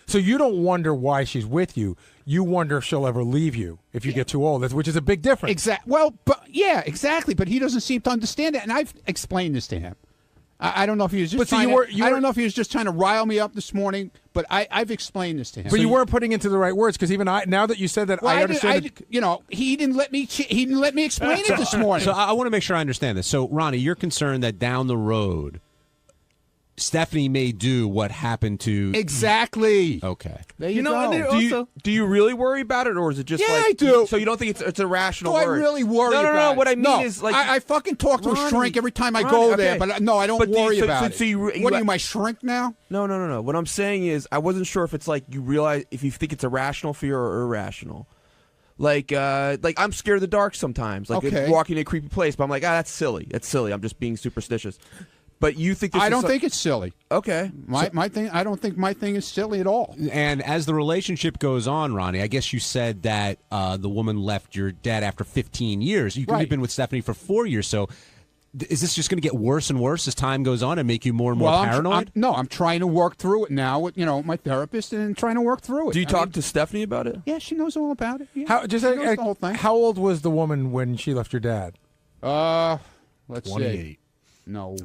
[SPEAKER 12] So you don't wonder why she's with you. You wonder if she'll ever leave you if you get too old, which is a big difference.
[SPEAKER 14] Exactly. Well, exactly. But he doesn't seem to understand it, and I've explained this to him. I don't know if he was just. I don't know if he was just trying to rile me up this morning, but I've explained this to him.
[SPEAKER 12] But you weren't putting into the right words because even now that you said that, I understand.
[SPEAKER 14] He didn't let me. He didn't let me explain it this morning.
[SPEAKER 15] So I want to make sure I understand this. So Ronnie, you're concerned that down the road, Stephanie may do what happened to
[SPEAKER 14] exactly.
[SPEAKER 15] Okay.
[SPEAKER 14] There you go.
[SPEAKER 13] Do you really worry about it, or is it just like
[SPEAKER 14] I do?
[SPEAKER 13] So you don't think it's a rational
[SPEAKER 14] I
[SPEAKER 13] worry?
[SPEAKER 14] really worry about it.
[SPEAKER 13] No. What I mean is like
[SPEAKER 14] I fucking talk to a shrink every time I go there, but no, I don't worry about it. What are you, my shrink now?
[SPEAKER 13] No. What I'm saying is I wasn't sure if it's like you realize if you think it's a rational fear or irrational. Like I'm scared of the dark sometimes. Like walking in a creepy place, but I'm like, that's silly. That's silly. I'm just being superstitious. But you think this
[SPEAKER 14] I don't think it's silly.
[SPEAKER 13] Okay.
[SPEAKER 14] My thing. I don't think my thing is silly at all.
[SPEAKER 15] And as the relationship goes on, Ronnie, I guess you said that the woman left your dad after 15 years. You've been with Stephanie for 4 years. So is this just going to get worse and worse as time goes on and make you more and more paranoid?
[SPEAKER 14] I'm trying to work through it now with my therapist and trying to work through it.
[SPEAKER 13] Do you talk to Stephanie about it?
[SPEAKER 14] Yeah, she knows all about it. Yeah.
[SPEAKER 12] She knows the whole thing. How old was the woman when she left your dad?
[SPEAKER 14] Let's
[SPEAKER 17] 28.
[SPEAKER 14] see. No.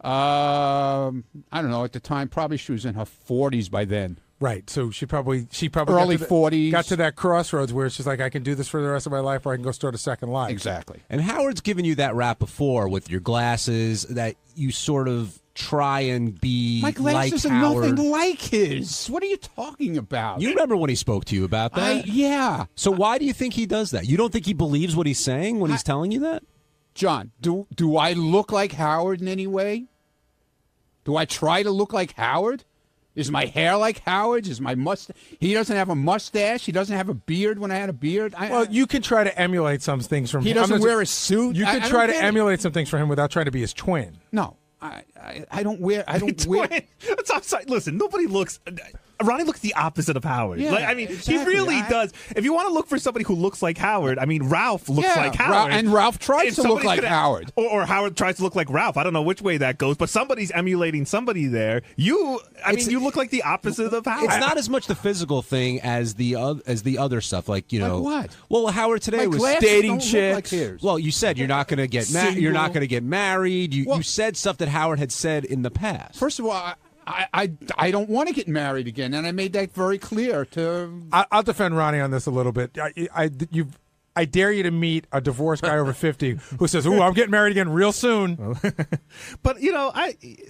[SPEAKER 14] I don't know. At the time, probably she was in her 40s by then.
[SPEAKER 12] Right. So she probably
[SPEAKER 14] early 40s.
[SPEAKER 12] Got to that crossroads where she's like, I can do this for the rest of my life, or I can go start a second life.
[SPEAKER 14] Exactly.
[SPEAKER 15] And Howard's given you that rap before with your glasses that you sort of try and be
[SPEAKER 14] my glasses
[SPEAKER 15] like
[SPEAKER 14] are
[SPEAKER 15] Howard.
[SPEAKER 14] nothing like his. What are you talking about?
[SPEAKER 15] You remember when he spoke to you about that?
[SPEAKER 14] Yeah.
[SPEAKER 15] So why do you think he does that? You don't think he believes what he's saying when he's telling you that?
[SPEAKER 14] John, do I look like Howard in any way? Do I try to look like Howard? Is my hair like Howard's? Is my mustache? He doesn't have a mustache. He doesn't have a beard when I had a beard.
[SPEAKER 12] Well, you can try to emulate some things from him.
[SPEAKER 14] He doesn't wear a suit.
[SPEAKER 12] You can try to emulate some things from him without trying to be his twin.
[SPEAKER 14] No, I don't wear. I don't wear.
[SPEAKER 17] Listen, nobody looks. Ronnie looks the opposite of Howard.
[SPEAKER 14] Yeah,
[SPEAKER 17] like, I mean,
[SPEAKER 14] exactly.
[SPEAKER 17] he really does. If you want to look for somebody who looks like Howard, I mean, Ralph looks like Howard.
[SPEAKER 14] And Ralph tries
[SPEAKER 17] If
[SPEAKER 14] to look
[SPEAKER 17] somebody's
[SPEAKER 14] like
[SPEAKER 17] gonna-
[SPEAKER 14] Howard.
[SPEAKER 17] Or Howard tries to look like Ralph. I don't know which way that goes, but somebody's emulating somebody there. You look like the opposite of Howard.
[SPEAKER 15] It's not as much the physical thing as the other stuff, like
[SPEAKER 14] Like what?
[SPEAKER 15] Well, Howard today
[SPEAKER 14] My
[SPEAKER 15] was
[SPEAKER 14] glasses
[SPEAKER 15] dating
[SPEAKER 14] don't look
[SPEAKER 15] chicks.
[SPEAKER 14] like his.
[SPEAKER 15] Well, you said you're not going to get you're not going to get married. You said stuff that Howard had said in the past.
[SPEAKER 14] First of all, I don't want to get married again, and I made that very clear to.
[SPEAKER 12] I'll defend Ronnie on this a little bit. I dare you to meet a divorced guy over 50 who says, "Ooh, I'm getting married again real soon."
[SPEAKER 17] But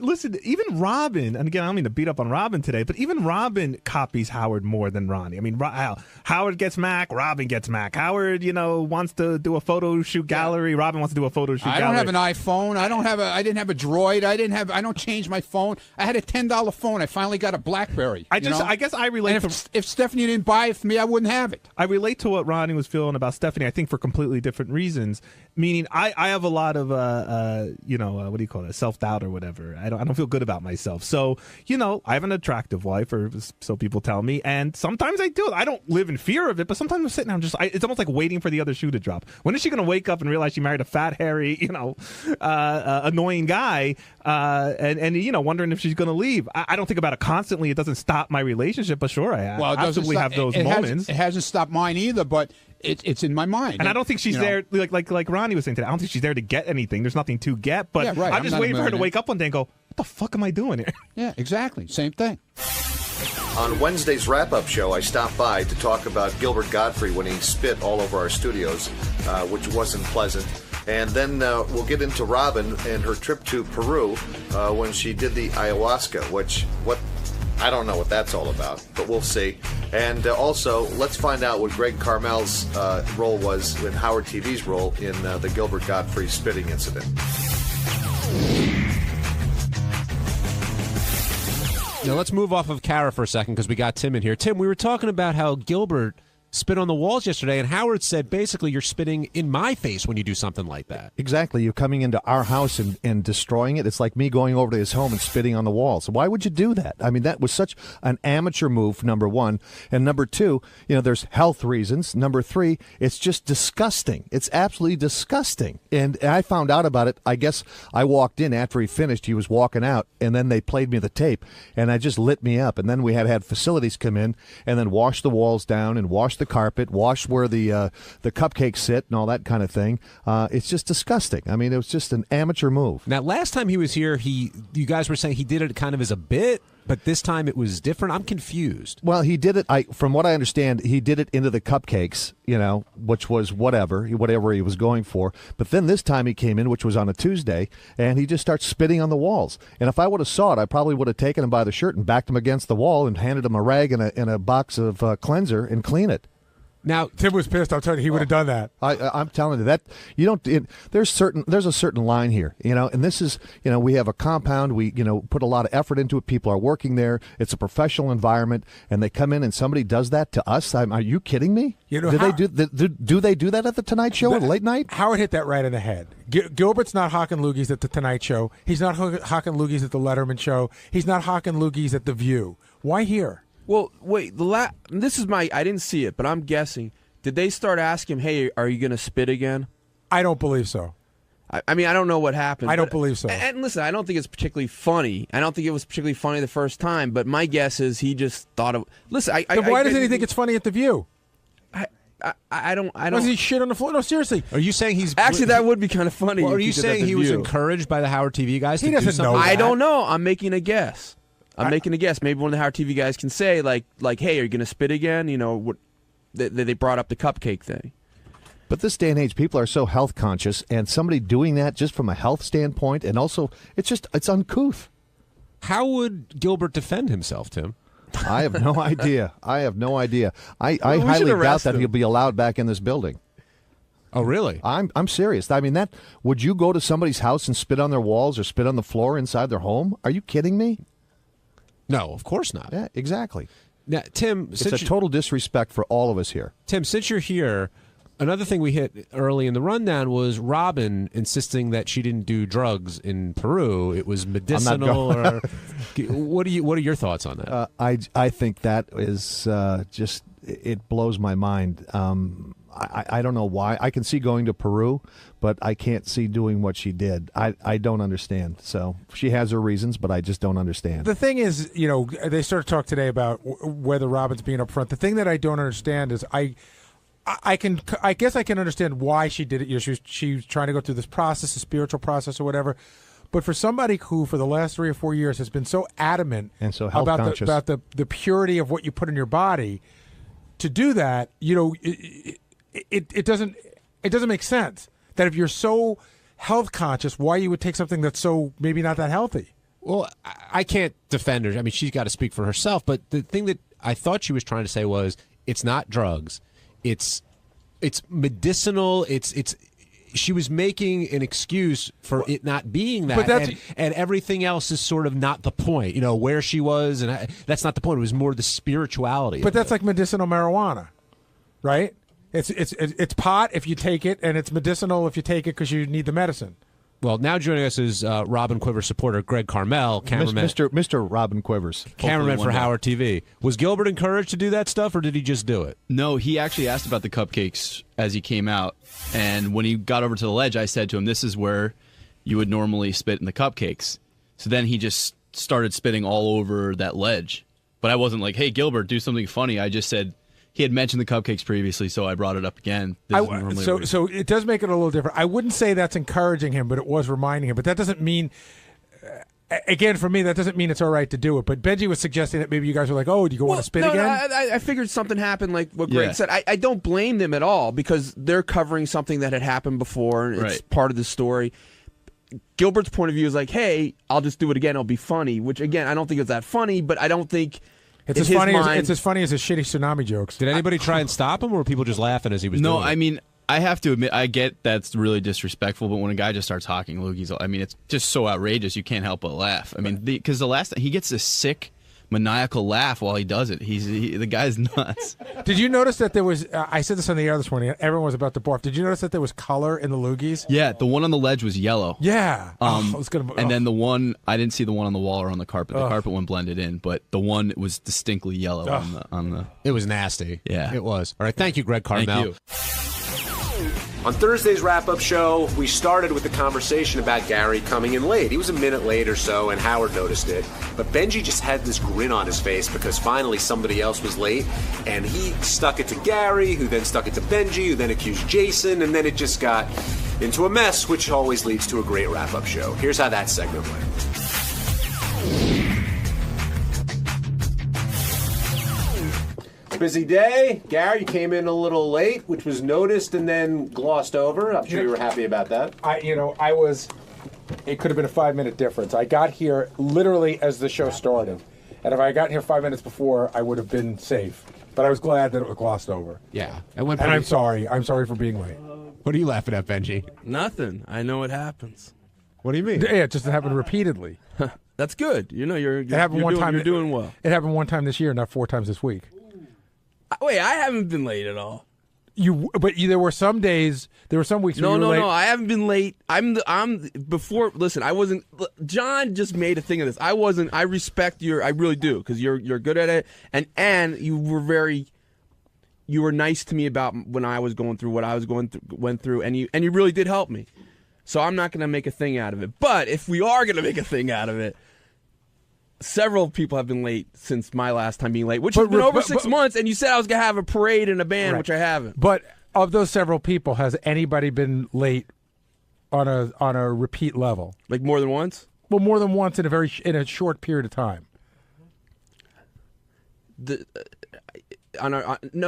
[SPEAKER 17] listen. Even Robin, and again, I don't mean to beat up on Robin today, but even Robin copies Howard more than Ronnie. I mean, Howard gets Mac, Robin gets Mac. Howard, wants to do a photo shoot gallery. Robin wants to do a photo shoot.
[SPEAKER 14] I don't have an iPhone. I didn't have a Droid. I don't change my phone. I had a $10 phone. I finally got a BlackBerry.
[SPEAKER 17] I guess I relate.
[SPEAKER 14] And if Stephanie didn't buy it for me, I wouldn't have it.
[SPEAKER 17] I relate to what Ronnie was feeling about Stephanie. I think for completely different reasons. Meaning, I have a lot of what do you call it, self-doubt or whatever. I don't feel good about myself. So I have an attractive wife, or so people tell me, and sometimes I do. I don't live in fear of it, but sometimes I'm sitting there, it's almost like waiting for the other shoe to drop. When is she going to wake up and realize she married a fat, hairy, annoying guy, and wondering if she's going to leave? I don't think about it constantly. It doesn't stop my relationship, but sure, I absolutely have those moments.
[SPEAKER 14] It hasn't stopped mine either, but it's in my mind.
[SPEAKER 17] And I don't think she's there, like Ronnie was saying today. I don't think she's there to get anything. There's nothing to get. But
[SPEAKER 14] Yeah, right.
[SPEAKER 17] I'm just
[SPEAKER 14] I'm not
[SPEAKER 17] waiting
[SPEAKER 14] a
[SPEAKER 17] for her to
[SPEAKER 14] millionaire.
[SPEAKER 17] wake up one day and go, what the fuck am I doing here?
[SPEAKER 14] Yeah, exactly. Same thing.
[SPEAKER 18] On Wednesday's wrap-up show, I stopped by to talk about Gilbert Gottfried when he spit all over our studios, which wasn't pleasant. And then we'll get into Robin and her trip to Peru when she did the ayahuasca, I don't know what that's all about, but we'll see. And also, let's find out what Greg Carmel's role was in Howard TV's role in the Gilbert Gottfried spitting incident.
[SPEAKER 15] Now let's move off of Kara for a second because we got Tim in here. Tim, we were talking about how Gilbert spit on the walls yesterday, and Howard said basically you're spitting in my face when you do something like that.
[SPEAKER 19] Exactly. You're coming into our house and destroying it. It's like me going over to his home and spitting on the walls. Why would you do that? I mean, that was such an amateur move, number one. And number two, there's health reasons. Number three, it's just disgusting. It's absolutely disgusting. And I found out about it. I guess I walked in after he finished. He was walking out, and then they played me the tape, and it just lit me up. And then we had facilities come in and then wash the walls down and wash the carpet, wash where the cupcakes sit and all that kind of thing. It's just disgusting. I mean, it was just an amateur move.
[SPEAKER 15] Now, last time he was here, you guys were saying he did it kind of as a bit, but this time it was different. I'm confused.
[SPEAKER 19] Well, he did it. From what I understand, he did it into the cupcakes, which was whatever he was going for. But then this time he came in, which was on a Tuesday, and he just starts spitting on the walls. And if I would have saw it, I probably would have taken him by the shirt and backed him against the wall and handed him a rag and a box of cleanser and clean it.
[SPEAKER 12] Now Tim was pissed. I'll tell you, he would have done that.
[SPEAKER 19] I'm telling you that you don't. There's a certain line here, and this is, we have a compound. We, put a lot of effort into it. People are working there. It's a professional environment, and they come in and somebody does that to us. Are you kidding me? Do they do that at the Tonight Show at late night?
[SPEAKER 12] Howard hit that right in the head. Gilbert's not hawking loogies at the Tonight Show. He's not hawking loogies at the Letterman Show. He's not hawking loogies at The View. Why here?
[SPEAKER 13] Well, wait. This is I didn't see it, but I'm guessing. Did they start asking him, "Hey, are you going to spit again?"
[SPEAKER 12] I don't believe so.
[SPEAKER 13] I mean, I don't know what happened.
[SPEAKER 12] I don't believe so.
[SPEAKER 13] And listen, I don't think it's particularly funny. I don't think it was particularly funny the first time. But my guess is he just thought of. Listen,
[SPEAKER 12] why doesn't he think it's funny at The View?
[SPEAKER 13] I don't.
[SPEAKER 12] Was he shit on the floor? No, seriously.
[SPEAKER 15] Are you saying he's
[SPEAKER 13] actually that would be kind of funny?
[SPEAKER 15] Well, are
[SPEAKER 13] if
[SPEAKER 15] you
[SPEAKER 13] did that
[SPEAKER 15] saying
[SPEAKER 13] at
[SPEAKER 15] he
[SPEAKER 13] The
[SPEAKER 15] was
[SPEAKER 13] View.
[SPEAKER 15] encouraged by the Howard TV guys?
[SPEAKER 12] He
[SPEAKER 15] to do
[SPEAKER 12] doesn't
[SPEAKER 15] something
[SPEAKER 12] know
[SPEAKER 15] like
[SPEAKER 13] I
[SPEAKER 15] that?
[SPEAKER 13] don't know. I'm making a guess. Making a guess. Maybe one of the Howard TV guys can say, like, hey, are you going to spit again? What they brought up the cupcake thing.
[SPEAKER 19] But this day and age, people are so health conscious, and somebody doing that just from a health standpoint, and also it's uncouth.
[SPEAKER 15] How would Gilbert defend himself, Tim?
[SPEAKER 19] I have no idea. I highly doubt that he'll be allowed back in this building.
[SPEAKER 15] Oh, really?
[SPEAKER 19] I'm serious. I mean, would you go to somebody's house and spit on their walls or spit on the floor inside their home? Are you kidding me?
[SPEAKER 15] No, of course not.
[SPEAKER 19] Yeah, exactly.
[SPEAKER 15] Now, Tim,
[SPEAKER 19] it's a total disrespect for all of us here.
[SPEAKER 15] Tim, since you're here, another thing we hit early in the rundown was Robin insisting that she didn't do drugs in Peru. It was medicinal. What are your thoughts on that?
[SPEAKER 19] I think that is just, it blows my mind. I don't know why. I can see going to Peru, but I can't see doing what she did. I don't understand. So she has her reasons, but I just don't understand.
[SPEAKER 12] The thing is, they sort of talk today about whether Robin's being upfront. The thing that I don't understand is I guess I can understand why she did it. She was trying to go through this process, a spiritual process or whatever. But for somebody who, for the last 3 or 4 years, has been so adamant
[SPEAKER 19] and so health
[SPEAKER 12] about
[SPEAKER 19] conscious
[SPEAKER 12] about the purity of what you put in your body, to do that, it doesn't make sense that if you're so health conscious, why you would take something that's so maybe not that healthy.
[SPEAKER 15] Well, I can't defend her. I mean, she's got to speak for herself. But the thing that I thought she was trying to say was, it's not drugs. It's medicinal. She was making an excuse for it not being that, and everything else is sort of not the point. Where she was, and that's not the point. It was more the spirituality.
[SPEAKER 12] But that's like medicinal marijuana, right? It's pot if you take it, and it's medicinal if you take it because you need the medicine.
[SPEAKER 15] Well, now joining us is Robin Quivers supporter Greg Carmel, cameraman.
[SPEAKER 19] Mr. Robin Quivers.
[SPEAKER 15] Cameraman for Howard TV. Was Gilbert encouraged to do that stuff, or did he just do it?
[SPEAKER 20] No, he actually asked about the cupcakes as he came out. And when he got over to the ledge, I said to him, this is where you would normally spit in the cupcakes. So then he just started spitting all over that ledge. But I wasn't like, hey, Gilbert, do something funny. I just said... He had mentioned the cupcakes previously, so I brought it up again.
[SPEAKER 12] So it does make it a little different. I wouldn't say that's encouraging him, but it was reminding him. But that doesn't mean, again, for me, that doesn't mean it's all right to do it. But Benji was suggesting that maybe you guys were like, oh, do you want to spit again?
[SPEAKER 13] I figured something happened like what Greg said. I don't blame them at all because they're covering something that had happened before. And it's part of the story. Gilbert's point of view is like, hey, I'll just do it again. It'll be funny, which, again, I don't think it's that funny, but I don't think...
[SPEAKER 12] It's as funny as his shitty tsunami jokes.
[SPEAKER 15] Did anybody try and stop him, or were people just laughing as he was doing it?
[SPEAKER 20] No, I mean, I have to admit, I get that's really disrespectful, but when a guy just starts hocking loogies, I mean, it's just so outrageous, you can't help but laugh. I mean, because the last time, he gets this sick, maniacal laugh while he does it. The guy's nuts.
[SPEAKER 12] Did you notice that there was, I said this on the air this morning, everyone was about to barf. Did you notice that there was color in the loogies?
[SPEAKER 20] Yeah, the one on the ledge was yellow.
[SPEAKER 12] Yeah.
[SPEAKER 20] And then the one, I didn't see the one on the wall or on the carpet. The carpet one blended in, but the one was distinctly yellow on the...
[SPEAKER 15] It was nasty.
[SPEAKER 20] Yeah.
[SPEAKER 15] It was. All right, thank you, Greg Carmel.
[SPEAKER 20] Thank you.
[SPEAKER 21] On Thursday's wrap-up show, we started with the conversation about Gary coming in late. He was a minute late or so, and Howard noticed it. But Benji just had this grin on his face because finally somebody else was late, and he stuck it to Gary, who then stuck it to Benji, who then accused Jason, and then it just got into a mess, which always leads to a great wrap-up show. Here's how that segment went. Busy day. Gary, you came in a little late, which was noticed and then glossed over. I'm sure you were happy about that.
[SPEAKER 12] It could have been a 5-minute difference. I got here literally as the show started. And if I had gotten here 5 minutes before, I would have been safe. But I was glad that it was glossed over.
[SPEAKER 15] Yeah.
[SPEAKER 12] And I'm sorry. I'm sorry for being late.
[SPEAKER 15] What are you laughing at, Benji?
[SPEAKER 22] Nothing. I know it happens.
[SPEAKER 15] What do you mean?
[SPEAKER 12] Yeah, it just happened repeatedly.
[SPEAKER 22] That's good.
[SPEAKER 12] It happened one time.
[SPEAKER 22] You're doing well.
[SPEAKER 12] It happened one time this year, not 4 times this week.
[SPEAKER 22] Wait, I haven't been late at all.
[SPEAKER 12] There were some days, there were some weeks where you were late.
[SPEAKER 22] No, I haven't been late. Listen, I wasn't, John just made a thing of this. I respect I really do, because you're good at it, and you were nice to me about when I was going through what I went through, and you really did help me. So I'm not going to make a thing out of it. But if we are going to make a thing out of it, several people have been late since my last time being late, which has been over 6 months, and you said I was going to have a parade and a band, which I haven't.
[SPEAKER 12] But of those several people, has anybody been late on a repeat level?
[SPEAKER 22] Like more than once?
[SPEAKER 12] Well, more than once in a short period of time.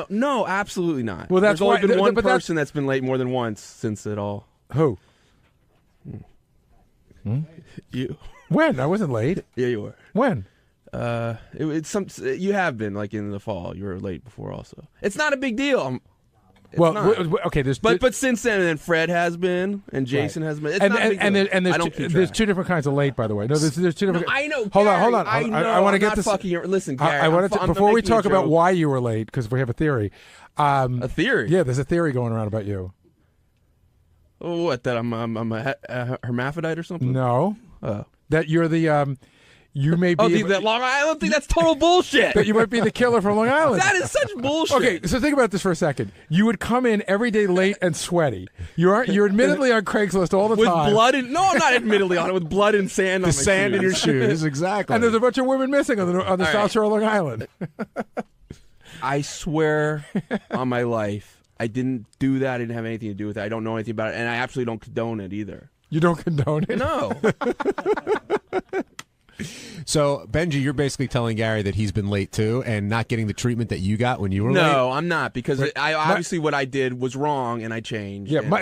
[SPEAKER 22] No, absolutely not.
[SPEAKER 12] Well,
[SPEAKER 22] there's only been one person that's been late more than once since it all.
[SPEAKER 12] Who?
[SPEAKER 22] You.
[SPEAKER 12] When? I wasn't late.
[SPEAKER 22] Yeah, you were.
[SPEAKER 12] When?
[SPEAKER 22] You have been, like in the fall. You were late before also. It's not a big deal. It's
[SPEAKER 12] Well,
[SPEAKER 22] not.
[SPEAKER 12] okay.
[SPEAKER 22] But since then Fred has been and Jason has been. It's not a big deal. I don't keep
[SPEAKER 12] there's
[SPEAKER 22] track.
[SPEAKER 12] two different kinds of late, by the way. No, there's two different.
[SPEAKER 22] No, I know.
[SPEAKER 12] Hold
[SPEAKER 22] Gary,
[SPEAKER 12] on.
[SPEAKER 22] I know.
[SPEAKER 12] I want to
[SPEAKER 22] I'm
[SPEAKER 12] get
[SPEAKER 22] not
[SPEAKER 12] this.
[SPEAKER 22] Fucking, listen, Gary.
[SPEAKER 12] I wanted to
[SPEAKER 22] I'm
[SPEAKER 12] before we
[SPEAKER 22] making a
[SPEAKER 12] talk about
[SPEAKER 22] joke.
[SPEAKER 12] why you were late because we have a theory.
[SPEAKER 22] A theory?
[SPEAKER 12] Yeah, there's a theory going around about you.
[SPEAKER 22] What? That I'm a hermaphrodite or something?
[SPEAKER 12] No.
[SPEAKER 22] Oh.
[SPEAKER 12] That you're the you may be
[SPEAKER 22] that Long Island thing. That's total bullshit.
[SPEAKER 12] that you might be the killer from Long Island.
[SPEAKER 22] That is such bullshit.
[SPEAKER 12] Okay, so think about this for a second. You would come in every day late and sweaty. You're admittedly on Craigslist all the
[SPEAKER 22] with
[SPEAKER 12] time.
[SPEAKER 22] blood in. No, I'm not admittedly on it. With blood and sand on my
[SPEAKER 12] sand in your
[SPEAKER 22] shoes.
[SPEAKER 12] exactly. And there's a bunch of women missing on the
[SPEAKER 22] All
[SPEAKER 12] South
[SPEAKER 22] right.
[SPEAKER 12] Shore of Long Island.
[SPEAKER 22] I swear on my life, I didn't do that. I didn't have anything to do with it. I don't know anything about it, and I absolutely don't condone it either.
[SPEAKER 12] You don't condone it?
[SPEAKER 22] No.
[SPEAKER 15] So, Benji, you're basically telling Gary that he's been late too and not getting the treatment that you got when you were late?
[SPEAKER 22] No, I'm not, because
[SPEAKER 12] Right.
[SPEAKER 22] I obviously what I did was wrong, and I changed.
[SPEAKER 12] Yeah,
[SPEAKER 22] and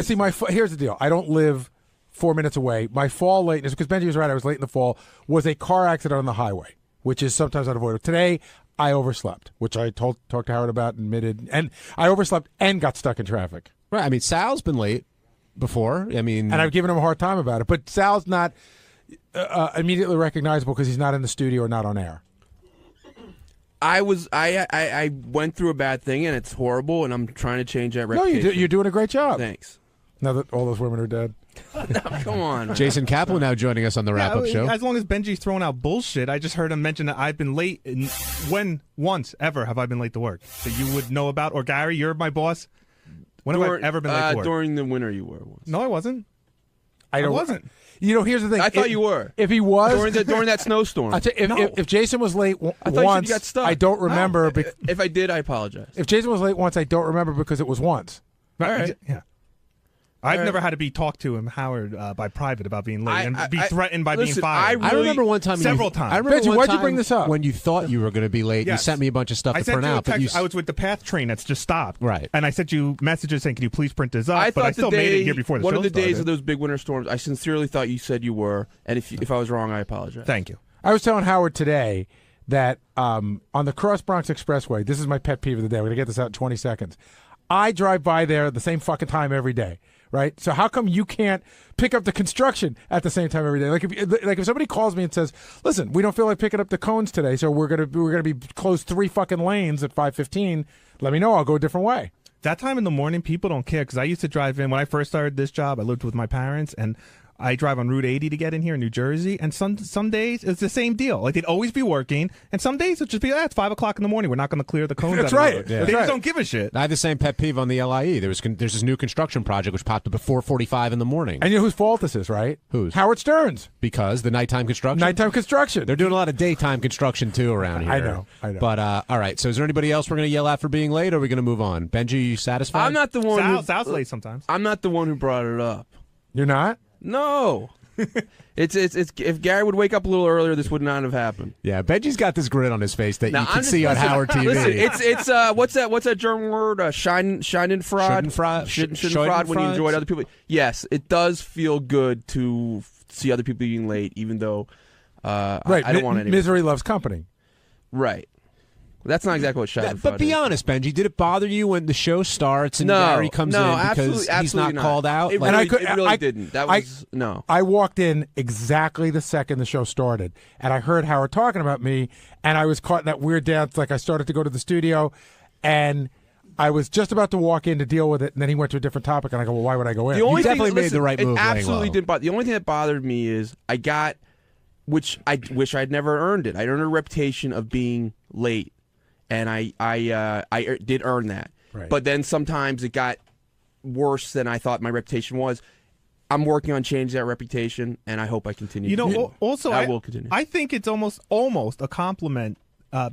[SPEAKER 12] here's the deal. I don't live 4 minutes away. My fall lateness, because Benji was right, I was late in the fall, was a car accident on the highway, which is sometimes unavoidable. Today, I overslept, which I talked to Howard about and admitted, and I overslept and got stuck in traffic.
[SPEAKER 15] Right. I mean, Sal's been late before. I mean,
[SPEAKER 12] And I've given him a hard time about it. But Sal's not immediately recognizable because he's not in the studio or not on air.
[SPEAKER 22] I went through a bad thing, and it's horrible, and I'm trying to change that
[SPEAKER 12] No,
[SPEAKER 22] reputation.
[SPEAKER 12] you're doing a great job.
[SPEAKER 22] Thanks.
[SPEAKER 12] Now that all those women are dead.
[SPEAKER 22] Come on.
[SPEAKER 15] Jason Kaplan now joining us on the wrap-up show.
[SPEAKER 17] As long as Benji's throwing out bullshit, I just heard him mention that I've been late. When once ever have I been late to work that you would know about? Or Gary, you're my boss. When have I ever been late to work?
[SPEAKER 22] During the winter, you were once.
[SPEAKER 17] No, I wasn't.
[SPEAKER 12] I
[SPEAKER 17] wasn't.
[SPEAKER 12] You know, here's the thing.
[SPEAKER 22] I thought you were.
[SPEAKER 12] If he was
[SPEAKER 22] during that snowstorm.
[SPEAKER 12] I tell you, if Jason was late
[SPEAKER 22] I thought you said
[SPEAKER 12] once,
[SPEAKER 22] you got stuck.
[SPEAKER 12] I don't remember.
[SPEAKER 22] No. If I did, I apologize.
[SPEAKER 12] If Jason was late once, I don't remember because it was once.
[SPEAKER 17] All right. Yeah. I've
[SPEAKER 12] right.
[SPEAKER 17] never had to be talked to in Howard by private about being late and be
[SPEAKER 22] I-
[SPEAKER 17] threatened by being
[SPEAKER 22] listen,
[SPEAKER 17] fired.
[SPEAKER 15] I remember one time.
[SPEAKER 17] Several times.
[SPEAKER 15] I remember
[SPEAKER 12] Benji,
[SPEAKER 15] one
[SPEAKER 12] why'd you
[SPEAKER 15] time
[SPEAKER 12] bring this up?
[SPEAKER 15] when you thought you were going to be late. You
[SPEAKER 17] Yes.
[SPEAKER 15] sent me a bunch of stuff
[SPEAKER 17] I
[SPEAKER 15] to
[SPEAKER 17] sent
[SPEAKER 15] print
[SPEAKER 17] you a
[SPEAKER 15] out. But
[SPEAKER 17] text. I was with the PATH train that's just stopped.
[SPEAKER 15] Right.
[SPEAKER 17] And I sent you messages saying, "Can you please print this up?"
[SPEAKER 22] I
[SPEAKER 17] but I
[SPEAKER 22] thought
[SPEAKER 17] still
[SPEAKER 22] the
[SPEAKER 17] made
[SPEAKER 22] day,
[SPEAKER 17] it here before the
[SPEAKER 22] one
[SPEAKER 17] show
[SPEAKER 22] of the days
[SPEAKER 17] started.
[SPEAKER 22] of those big winter storms, I sincerely thought you said you were, and if I was wrong, I apologize.
[SPEAKER 17] Thank you.
[SPEAKER 12] I was telling Howard today that on the Cross Bronx Expressway, this is my pet peeve of the day. We're going to get this out in 20 seconds. I drive by there the same fucking time every day, right? So how come you can't pick up the construction at the same time every day? Like if somebody calls me and says, "Listen, we don't feel like picking up the cones today, so we're gonna be closed 3 fucking lanes at 5:15," let me know. I'll go a different way.
[SPEAKER 17] That time in the morning, people don't care because I used to drive in when I first started this job. I lived with my parents, and I drive on Route 80 to get in here in New Jersey. And some days it's the same deal. Like they'd always be working, and some days it'd just be, it's 5 o'clock in the morning. We're not going to clear the cones.
[SPEAKER 12] That's
[SPEAKER 17] out of
[SPEAKER 12] right.
[SPEAKER 17] the road.
[SPEAKER 12] Yeah.
[SPEAKER 17] They
[SPEAKER 12] That's
[SPEAKER 17] just
[SPEAKER 12] right.
[SPEAKER 17] don't give a shit.
[SPEAKER 15] I had the same pet peeve on the LIE. There's this new construction project which popped up at 4:45 in the morning.
[SPEAKER 12] And you know whose fault this is, right?
[SPEAKER 15] Whose?
[SPEAKER 12] Howard Stern's.
[SPEAKER 15] Because the nighttime construction.
[SPEAKER 12] Nighttime construction.
[SPEAKER 15] They're doing a lot of daytime construction too around here.
[SPEAKER 12] I know.
[SPEAKER 15] But all right. So is there anybody else we're going to yell at for being late, or are we going to move on? Benji, you satisfied?
[SPEAKER 22] I'm not the one.
[SPEAKER 17] Sal's late sometimes.
[SPEAKER 22] I'm not the one who brought it up.
[SPEAKER 12] You're not?
[SPEAKER 22] No. It's if Gary would wake up a little earlier, this would not have happened.
[SPEAKER 15] Yeah, Benji's got this grin on his face that
[SPEAKER 22] Now,
[SPEAKER 15] you
[SPEAKER 22] I'm
[SPEAKER 15] can
[SPEAKER 22] just-
[SPEAKER 15] see on
[SPEAKER 22] listen,
[SPEAKER 15] Howard TV.
[SPEAKER 22] Listen, it's what's that German word? Schadenfreude. Schadenfreude when you enjoy other people. Yes, it does feel good to see other people being late, even though
[SPEAKER 12] Right.
[SPEAKER 22] I don't want any
[SPEAKER 12] misery loves company.
[SPEAKER 22] Right. That's not exactly what Schadenfreude
[SPEAKER 15] But be
[SPEAKER 22] is.
[SPEAKER 15] honest, Benji, did it bother you when the show starts and Gary comes in because he's not called out?
[SPEAKER 22] It
[SPEAKER 15] Like-
[SPEAKER 22] really didn't. That was no.
[SPEAKER 12] I walked in exactly the second the show started, and I heard Howard talking about me, and I was caught in that weird dance. Like I started to go to the studio, and I was just about to walk in to deal with it, and then he went to a different topic, and I go, "Well, why would I go in?"
[SPEAKER 22] The only thing,
[SPEAKER 15] definitely made
[SPEAKER 22] listen,
[SPEAKER 15] the right move
[SPEAKER 22] It
[SPEAKER 15] laying
[SPEAKER 22] absolutely
[SPEAKER 15] low.
[SPEAKER 22] didn't bother. The only thing that bothered me is I got, which I wish I'd never earned it. I earned a reputation of being late, and I did earn that.
[SPEAKER 12] Right.
[SPEAKER 22] But then sometimes it got worse than I thought my reputation was. I'm working on changing that reputation, and I hope I continue.
[SPEAKER 17] You know,
[SPEAKER 22] to do.
[SPEAKER 17] also
[SPEAKER 22] I will continue.
[SPEAKER 17] I think it's almost a compliment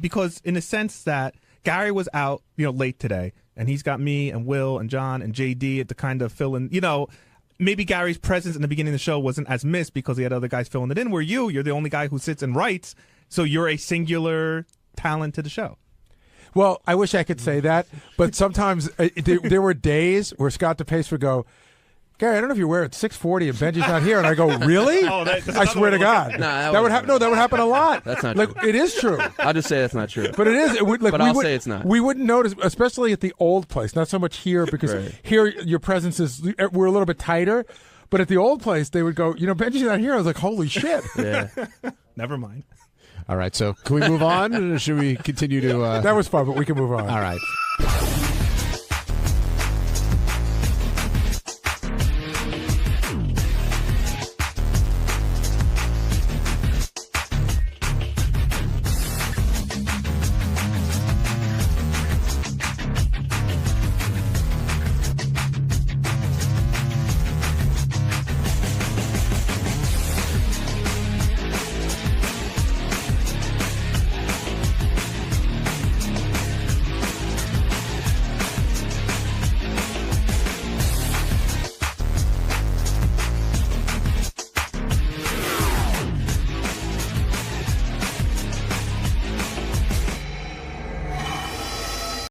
[SPEAKER 17] because in a sense that Gary was out, late today, and he's got me and Will and John and JD to kind of fill in. Maybe Gary's presence in the beginning of the show wasn't as missed because he had other guys filling it in. Where you're the only guy who sits and writes, so you're a singular talent to the show.
[SPEAKER 12] Well, I wish I could say that, but sometimes there were days where Scott DePace would go, Gary, I don't know if you're aware it's 6:40 and Benji's not here, and I go, really?
[SPEAKER 17] Oh, that's
[SPEAKER 12] I swear to God,
[SPEAKER 22] Nah,
[SPEAKER 12] that would happen. No, that would happen a lot.
[SPEAKER 22] That's not
[SPEAKER 12] like
[SPEAKER 22] true.
[SPEAKER 12] it is true.
[SPEAKER 22] I'll just say that's not true.
[SPEAKER 12] But it is. It would, like,
[SPEAKER 22] but I'll say it's not.
[SPEAKER 12] We wouldn't notice, especially at the old place. Not so much here because
[SPEAKER 22] Right.
[SPEAKER 12] here your presence is. We're a little bit tighter. But at the old place, they would go, Benji's not here. I was like, holy shit.
[SPEAKER 22] Yeah.
[SPEAKER 17] Never mind.
[SPEAKER 15] All right, so can we move on, or should we continue to?
[SPEAKER 12] That was fun, but we can move on.
[SPEAKER 15] All right.